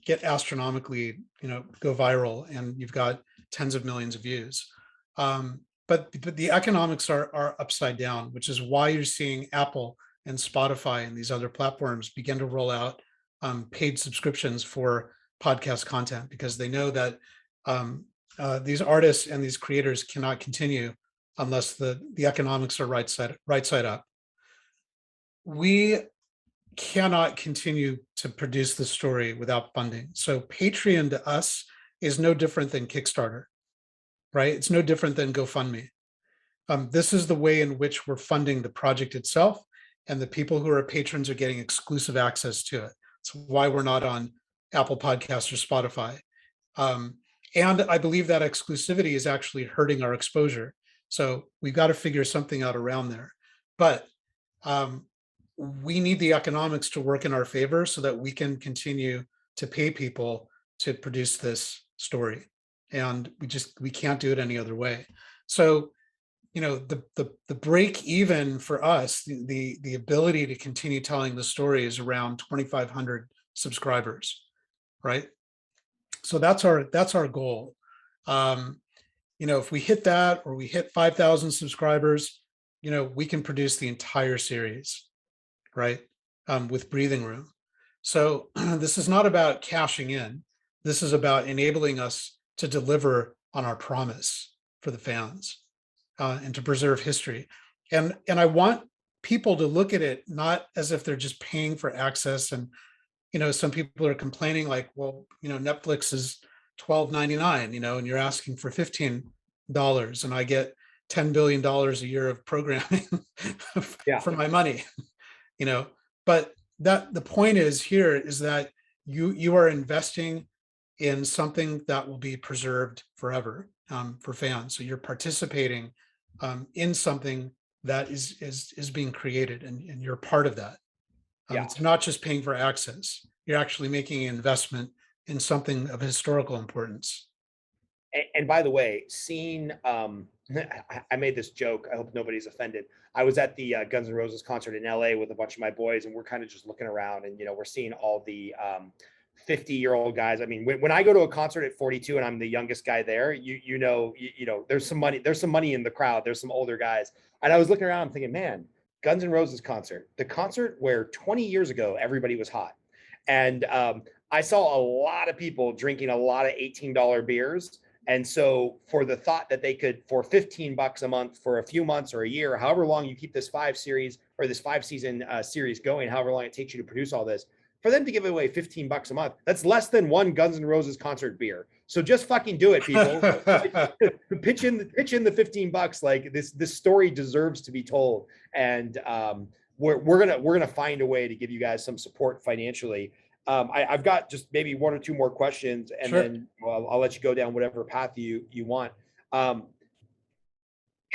get astronomically, go viral and you've got tens of millions of views. But the economics are upside down, which is why you're seeing Apple and Spotify and these other platforms begin to roll out paid subscriptions for podcast content, because they know that these artists and these creators cannot continue unless the economics are right side up. We cannot continue to produce the story without funding. So Patreon to us is no different than Kickstarter, right? It's no different than GoFundMe. This is the way in which we're funding the project itself, and the people who are patrons are getting exclusive access to it. It's why we're not on Apple Podcasts or Spotify. And I believe that exclusivity is actually hurting our exposure. So we've got to figure something out around there. But we need the economics to work in our favor so that we can continue to pay people to produce this story. And we can't do it any other way. So, the break even for us, the ability to continue telling the story is around 2,500 subscribers, right? So that's our goal. If we hit that, or we hit 5,000 subscribers, we can produce the entire series, right? With breathing room. So this is not about cashing in. This is about enabling us to deliver on our promise for the fans and to preserve history. And I want people to look at it not as if they're just paying for access and some people are complaining like, well, Netflix is $12.99, and you're asking for $15 and I get $10 billion a year of programming Yeah. for my money, but the point here is that you are investing in something that will be preserved forever, for fans. So you're participating in something that is being created, and you're part of that. Yeah. It's not just paying for access. You're actually making an investment in something of historical importance. And by the way, seeing, I made this joke. I hope nobody's offended. I was at the Guns N' Roses concert in LA with a bunch of my boys, and we're kind of just looking around, and we're seeing all the 50-year-old guys. I mean, when I go to a concert at 42 and I'm the youngest guy there, there's some money. There's some money in the crowd. There's some older guys, and I was looking around, thinking, man, Guns N' Roses concert, the concert where 20 years ago everybody was hot, and I saw a lot of people drinking a lot of $18 beers. And so for the thought that they could, for $15 a month for a few months or a year, however long you keep this 5-season series going, however long it takes you to produce all this, for them to give away $15 a month, that's less than one Guns N' Roses concert beer. So just fucking do it, people. pitch in the $15. Like this story deserves to be told. And we're gonna find a way to give you guys some support financially. I've got just maybe one or two more questions, and Sure. then I'll let you go down whatever path you want.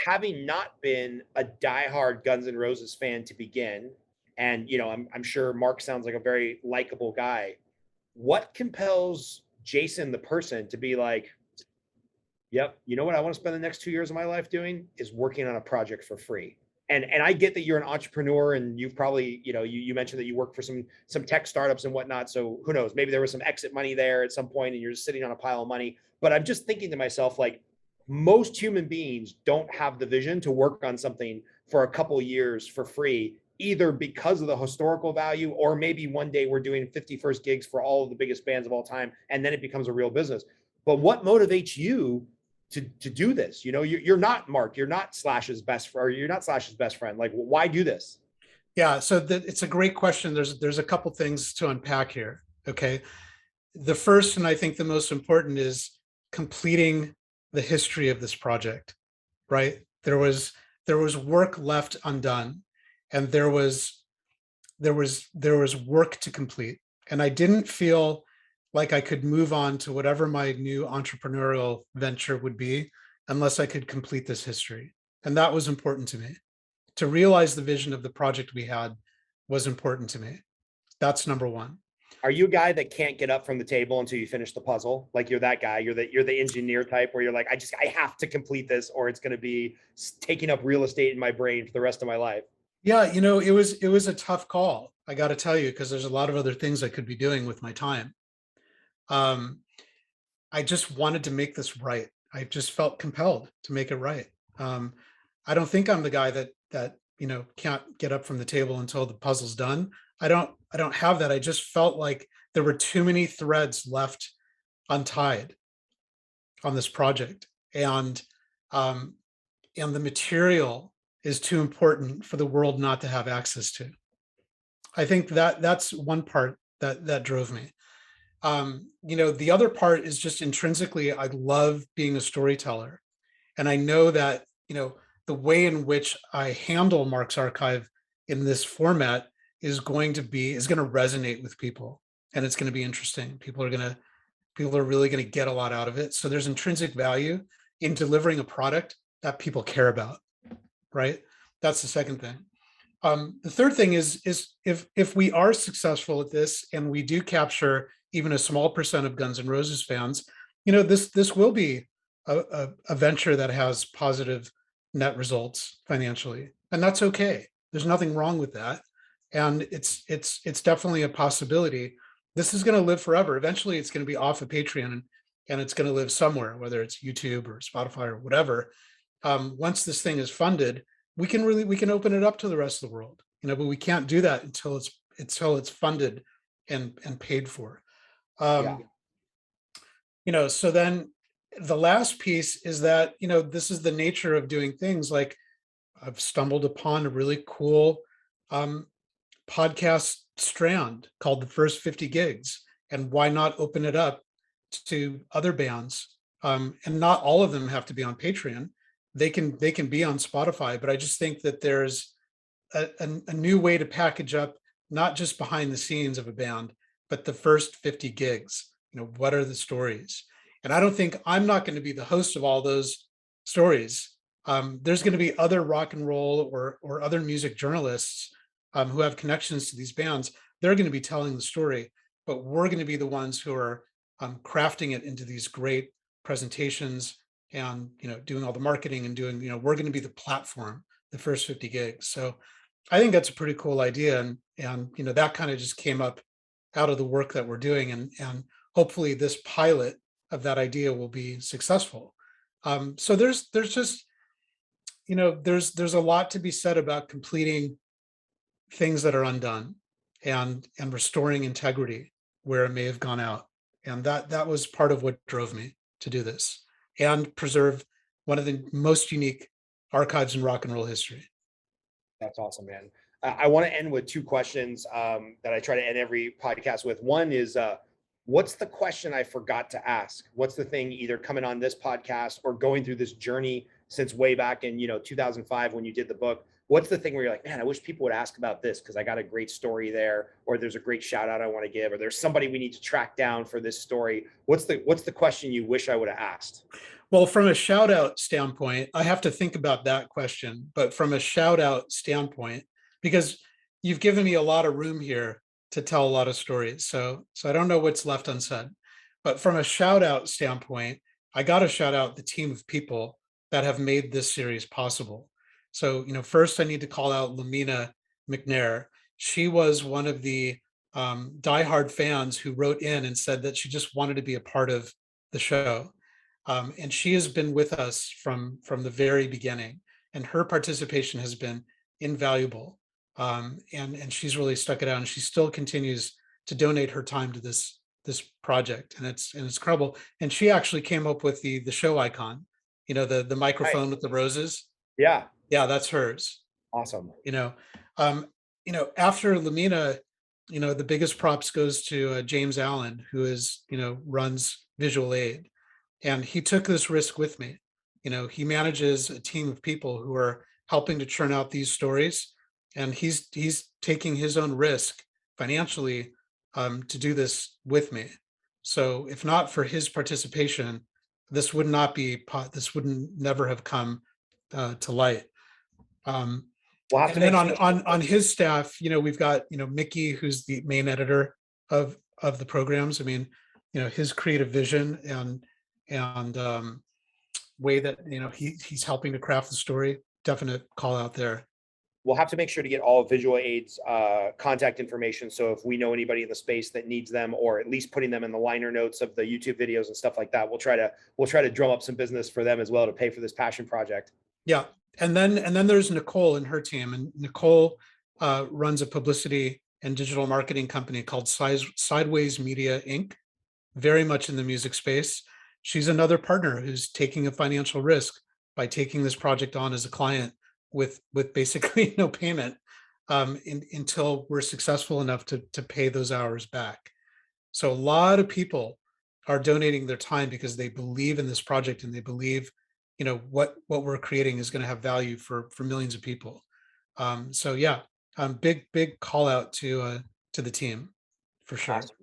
Having not been a diehard Guns N' Roses fan to begin, and I'm sure Mark sounds like a very likable guy. What compels Jason the person to be like, yep, you know what I want to spend the next 2 years of my life doing is working on a project for free? And I get that you're an entrepreneur, and you've probably, you mentioned that you work for some tech startups and whatnot. So who knows, maybe there was some exit money there at some point and you're just sitting on a pile of money. But I'm just thinking to myself, like, most human beings don't have the vision to work on something for a couple years for free, either because of the historical value, or maybe one day we're doing 51st gigs for all of the biggest bands of all time, and then it becomes a real business. But what motivates you to do this? You're not Mark, you're not Slash's best friend, or you're not Slash's best friend. Like, why do this? Yeah, so it's a great question. There's a couple things to unpack here. Okay, the first, and I think the most important, is completing the history of this project. Right, there was work left undone, and there was work to complete, and I didn't feel like I could move on to whatever my new entrepreneurial venture would be unless I could complete this history. And that was important to me. To realize the vision of the project we had was important to me. That's number one. Are you a guy that can't get up from the table until you finish the puzzle? Like, you're that guy, you're the engineer type where you're like, I have to complete this, or it's going to be taking up real estate in my brain for the rest of my life? Yeah, it was a tough call, I got to tell you, because there's a lot of other things I could be doing with my time. I just wanted to make this right. I just felt compelled to make it right. I don't think I'm the guy that can't get up from the table until the puzzle's done. I don't have that. I just felt like there were too many threads left untied on this project, and the material is too important for the world not to have access to. I think that's one part that drove me. The other part is just intrinsically, I love being a storyteller. And I know that, the way in which I handle Mark's Archive in this format is going to resonate with people, and it's going to be interesting. People are really going to get a lot out of it. So there's intrinsic value in delivering a product that people care about, right? That's the second thing. The third thing is if we are successful at this and we do capture even a small percent of Guns N' Roses fans, this will be a venture that has positive net results financially, and that's okay. There's nothing wrong with that, and it's definitely a possibility. This is going to live forever. Eventually, it's going to be off of Patreon, and it's going to live somewhere, whether it's YouTube or Spotify or whatever. Once this thing is funded, we can open it up to the rest of the world, but we can't do that until it's funded and paid for. So then the last piece is that, this is the nature of doing things. Like, I've stumbled upon a really cool podcast strand called the first 50 gigs. And why not open it up to other bands? And not all of them have to be on Patreon. They can be on Spotify, but I just think that there's a new way to package up not just behind the scenes of a band, but the first 50 gigs. What are the stories? And I don't think I'm not going to be the host of all those stories. There's going to be other rock and roll or other music journalists who have connections to these bands. They're going to be telling the story, but we're going to be the ones who are crafting it into these great presentations and doing all the marketing and doing we're going to be the platform, the first 50 gigs. So I think that's a pretty cool idea, and that kind of just came up out of the work that we're doing, and hopefully this pilot of that idea will be successful. So there's just there's a lot to be said about completing things that are undone and restoring integrity where it may have gone out, and that was part of what drove me to do this and preserve one of the most unique archives in rock and roll history. That's awesome, man. I want to end with two questions that I try to end every podcast with. One is, what's the question I forgot to ask? What's the thing either coming on this podcast or going through this journey since way back in 2005 when you did the book? What's the thing where you're like, man, I wish people would ask about this because I got a great story there, or there's a great shout out I want to give, or there's somebody we need to track down for this story. What's the question you wish I would have asked? Well, from a shout out standpoint, I have to think about that question, but from a shout out standpoint, because you've given me a lot of room here to tell a lot of stories. So I don't know what's left unsaid, but from a shout out standpoint, I got to shout out the team of people that have made this series possible. So, first I need to call out Lamina McNair. She was one of the diehard fans who wrote in and said that she just wanted to be a part of the show. And she has been with us from the very beginning, and her participation has been invaluable. And she's really stuck it out, and she still continues to donate her time to this project, and it's incredible. And she actually came up with the show icon, the microphone with the roses. Yeah, that's hers. Awesome. After Lamina, the biggest props goes to James Allen, who runs Visual Aid. And he took this risk with me. He manages a team of people who are helping to churn out these stories, and he's taking his own risk financially to do this with me. So if not for his participation, this would never have come to light. And then on his staff, we've got Mickey, who's the main editor of the programs. I mean, his creative vision and way that he's helping to craft the story. Definite call out there. We'll have to make sure to get all of Visual Aid's contact information. So if we know anybody in the space that needs them, or at least putting them in the liner notes of the YouTube videos and stuff like that, we'll try to drum up some business for them as well to pay for this passion project. Yeah, and then there's Nicole and her team, and Nicole runs a publicity and digital marketing company called Sideways Media Inc. Very much in the music space. She's another partner who's taking a financial risk by taking this project on as a client with basically no payment until we're successful enough to pay those hours back. So a lot of people are donating their time because they believe in this project, and they believe what we're creating is going to have value for millions of people. So yeah, big call out to the team for sure. Awesome.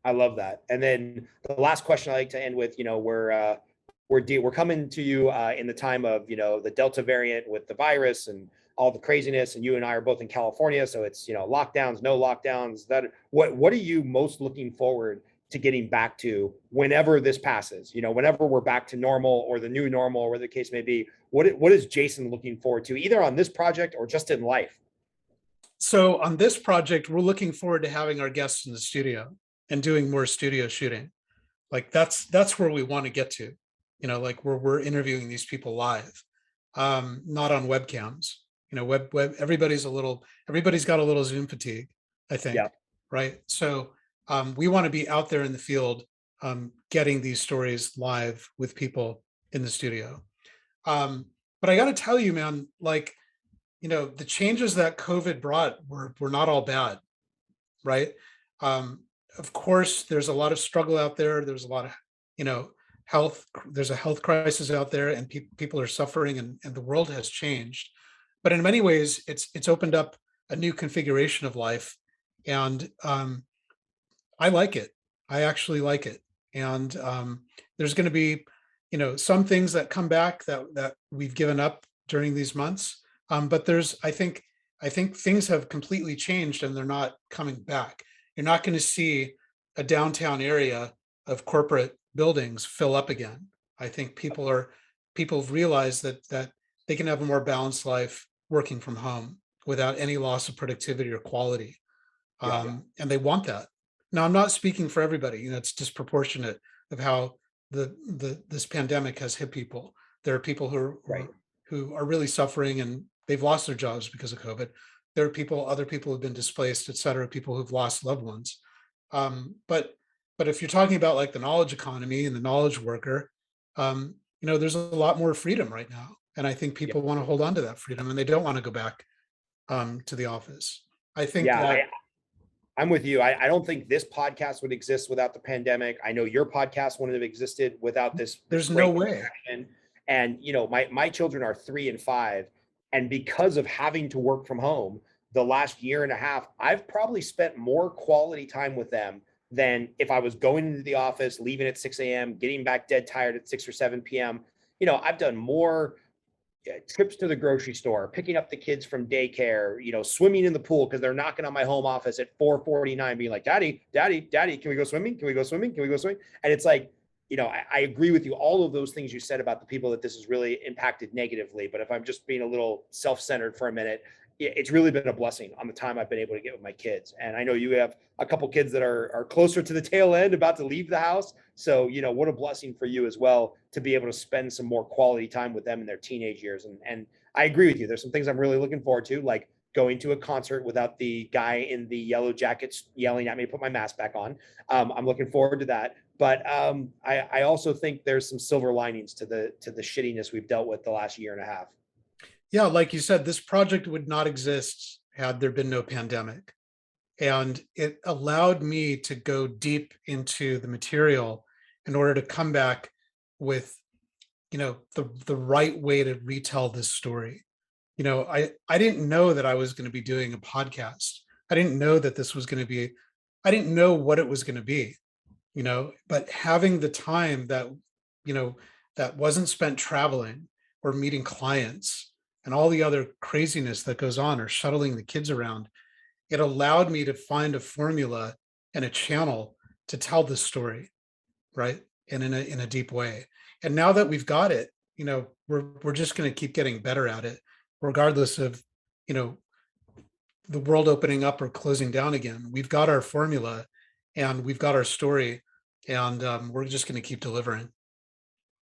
I love that. And then the last question I like to end with, we're coming to you in the time of, the Delta variant with the virus and all the craziness, and you and I are both in California. So it's, lockdowns, no lockdowns. What are you most looking forward to getting back to whenever this passes, whenever we're back to normal or the new normal, or whatever the case may be? What is Jason looking forward to, either on this project or just in life? So on this project, we're looking forward to having our guests in the studio and doing more studio shooting. Like that's where we want to get to, like we're interviewing these people live, not on webcams. Everybody's got a little Zoom fatigue, I think. Yeah. Right. So we want to be out there in the field, getting these stories live with people in the studio. But I got to tell you, man, like, the changes that COVID brought were not all bad. right? Of course, there's a lot of struggle out there. There's a lot of, health. There's a health crisis out there, and people are suffering, and the world has changed. But in many ways, it's opened up a new configuration of life, and I like it. I actually like it. And there's going to be, some things that come back that we've given up during these months. But I think things have completely changed, and they're not coming back. You're not going to see a downtown area of corporate buildings fill up again. I think people have realized that they can have a more balanced life working from home without any loss of productivity or quality. Yeah. And they want that. Now, I'm not speaking for everybody. It's disproportionate of how this pandemic has hit people. There are people Right. who are really suffering, and they've lost their jobs because of COVID. There are other people who've been displaced, et cetera, people who've lost loved ones. But if you're talking about like the knowledge economy and the knowledge worker, there's a lot more freedom right now. And I think Yeah. people want to hold on to that freedom, and they don't want to go back to the office. I think Yeah. that I'm with you. I don't think this podcast would exist without the pandemic. I know your podcast wouldn't have existed without this there's no great way. interaction. And my children are 3 and 5, and because of having to work from home the last year and a half, I've probably spent more quality time with them than if I was going into the office, leaving at 6 a.m., getting back dead tired at 6 or 7 p.m. I've done more trips to the grocery store, picking up the kids from daycare, swimming in the pool because they're knocking on my home office at 4:49, being like, Daddy, can we go swimming? Can we go swimming? Can we go swimming? And it's like, I agree with you. All of those things you said about the people that this has really impacted negatively. But if I'm just being a little self-centered for a minute, it's really been a blessing on the time I've been able to get with my kids. And I know you have a couple kids that are closer to the tail end, about to leave the house. So, what a blessing for you as well to be able to spend some more quality time with them in their teenage years. And I agree with you. There's some things I'm really looking forward to, like going to a concert without the guy in the yellow jackets yelling at me to put my mask back on. I'm looking forward to that. But I also think there's some silver linings to the shittiness we've dealt with the last year and a half. Yeah, like you said, this project would not exist had there been no pandemic. And it allowed me to go deep into the material in order to come back with, the right way to retell this story. I didn't know that I was going to be doing a podcast. I didn't know that this was going to be, I didn't know what it was going to be, but having the time that wasn't spent traveling or meeting clients and all the other craziness that goes on, or shuttling the kids around, it allowed me to find a formula and a channel to tell this story, right? And in a deep way. And now that we've got it, we're just going to keep getting better at it, regardless of, the world opening up or closing down again. We've got our formula, and we've got our story, and we're just going to keep delivering.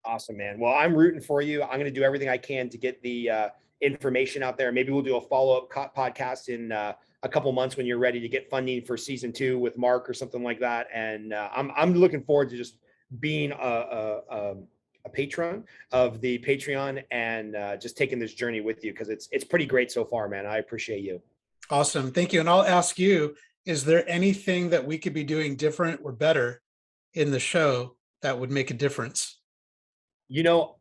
Awesome, man. Well, I'm rooting for you. I'm going to do everything I can to get the information out there. Maybe we'll do a follow-up podcast in a couple months when you're ready to get funding for season 2 with Mark or something like that. And I'm looking forward to just being a patron of the Patreon, and just taking this journey with you, because it's pretty great so far, man. I appreciate you. Awesome. Thank you. And I'll ask you, is there anything that we could be doing different or better in the show that would make a difference?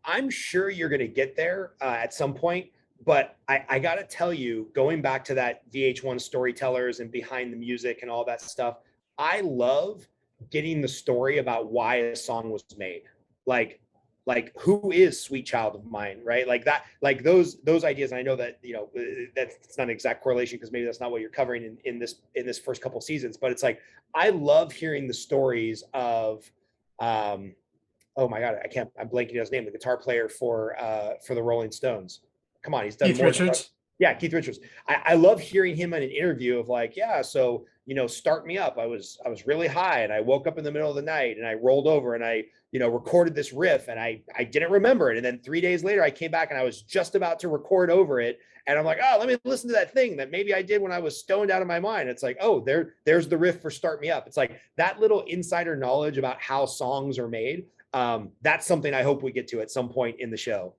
I'm sure you're going to get there at some point, but I got to tell you, going back to that VH1 storytellers and behind the music and all that stuff, I love getting the story about why a song was made. Like who is Sweet Child of Mine, right? Like that, like those ideas. I know that, that's not an exact correlation, because maybe that's not what you're covering in this first couple seasons, but it's like, I love hearing the stories of, oh my God, I'm blanking on his name, the guitar player for the Rolling Stones. Come on, he's done Keith more Richards. yeah, Keith Richards. I love hearing him in an interview of like, yeah, so Start Me Up. I was really high, and I woke up in the middle of the night, and I rolled over, and I recorded this riff, and I didn't remember it. And then 3 days later I came back, and I was just about to record over it. And I'm like, oh, let me listen to that thing that maybe I did when I was stoned out of my mind. It's like, oh, there's the riff for Start Me Up. It's like that little insider knowledge about how songs are made. That's something I hope we get to at some point in the show.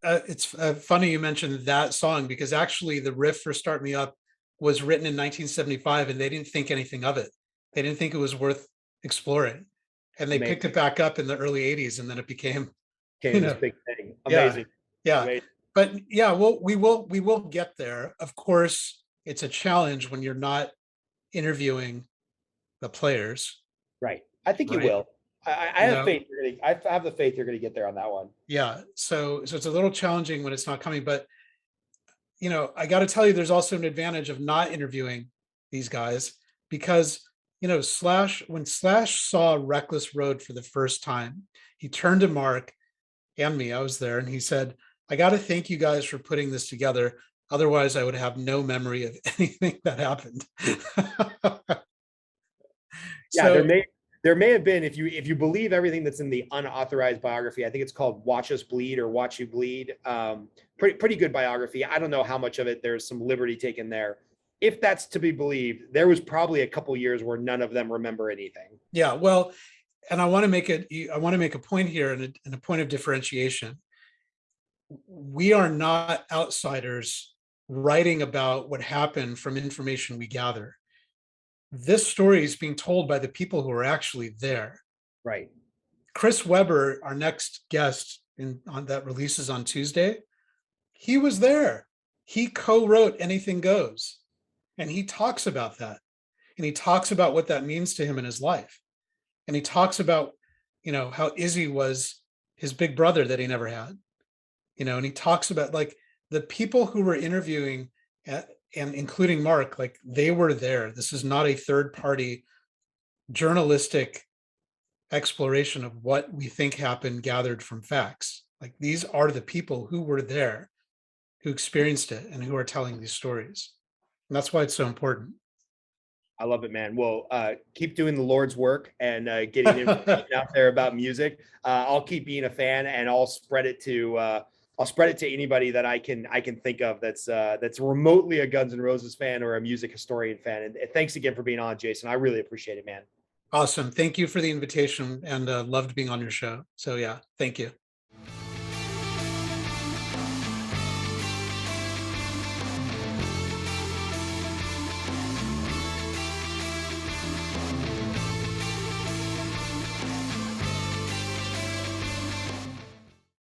It's funny you mentioned that song, because actually the riff for Start Me Up was written in 1975 and they didn't think anything of it. They didn't think it was worth exploring. And they Amazing. picked it back up in the early 80s, and then it became, This big thing. yeah, Amazing. yeah. Amazing. But yeah, we will get there. Of course, it's a challenge when you're not interviewing the players. Right. I think you Right. will. I have faith. I have the faith you're going to get there on that one. Yeah. So it's a little challenging when it's not coming, but I got to tell you, there's also an advantage of not interviewing these guys, because, when Slash saw Reckless Road for the first time, he turned to Mark and me, I was there, and he said, I got to thank you guys for putting this together. Otherwise, I would have no memory of anything that happened. Yeah, So, there may have been, if you believe everything that's in the unauthorized biography, I think it's called Watch Us Bleed or Watch You Bleed. Pretty good biography. I don't know how much of it there's some liberty taken there. If that's to be believed, there was probably a couple years where none of them remember anything. yeah, well, and I want to make a point here, and a point of differentiation. We are not outsiders writing about what happened from information we gather. This story is being told by the people who are actually there. Right. Chris Webber, our next guest on that releases on Tuesday, he was there. He co-wrote Anything Goes, and he talks about that, and he talks about what that means to him in his life, and he talks about how Izzy was his big brother that he never had, and he talks about, like, the people who were interviewing, and including Mark, like, they were there. This is not a third party journalistic exploration of what we think happened gathered from facts. Like, these are the people who were there, who experienced it, and who are telling these stories. And that's why it's so important. I love it, man. Well, keep doing the Lord's work and getting information out there about music. I'll keep being a fan, and I'll spread it to anybody that I can think of that's remotely a Guns N' Roses fan or a music historian fan. And thanks again for being on, Jason. I really appreciate it, man. Awesome. Thank you for the invitation, and loved being on your show. So yeah, thank you.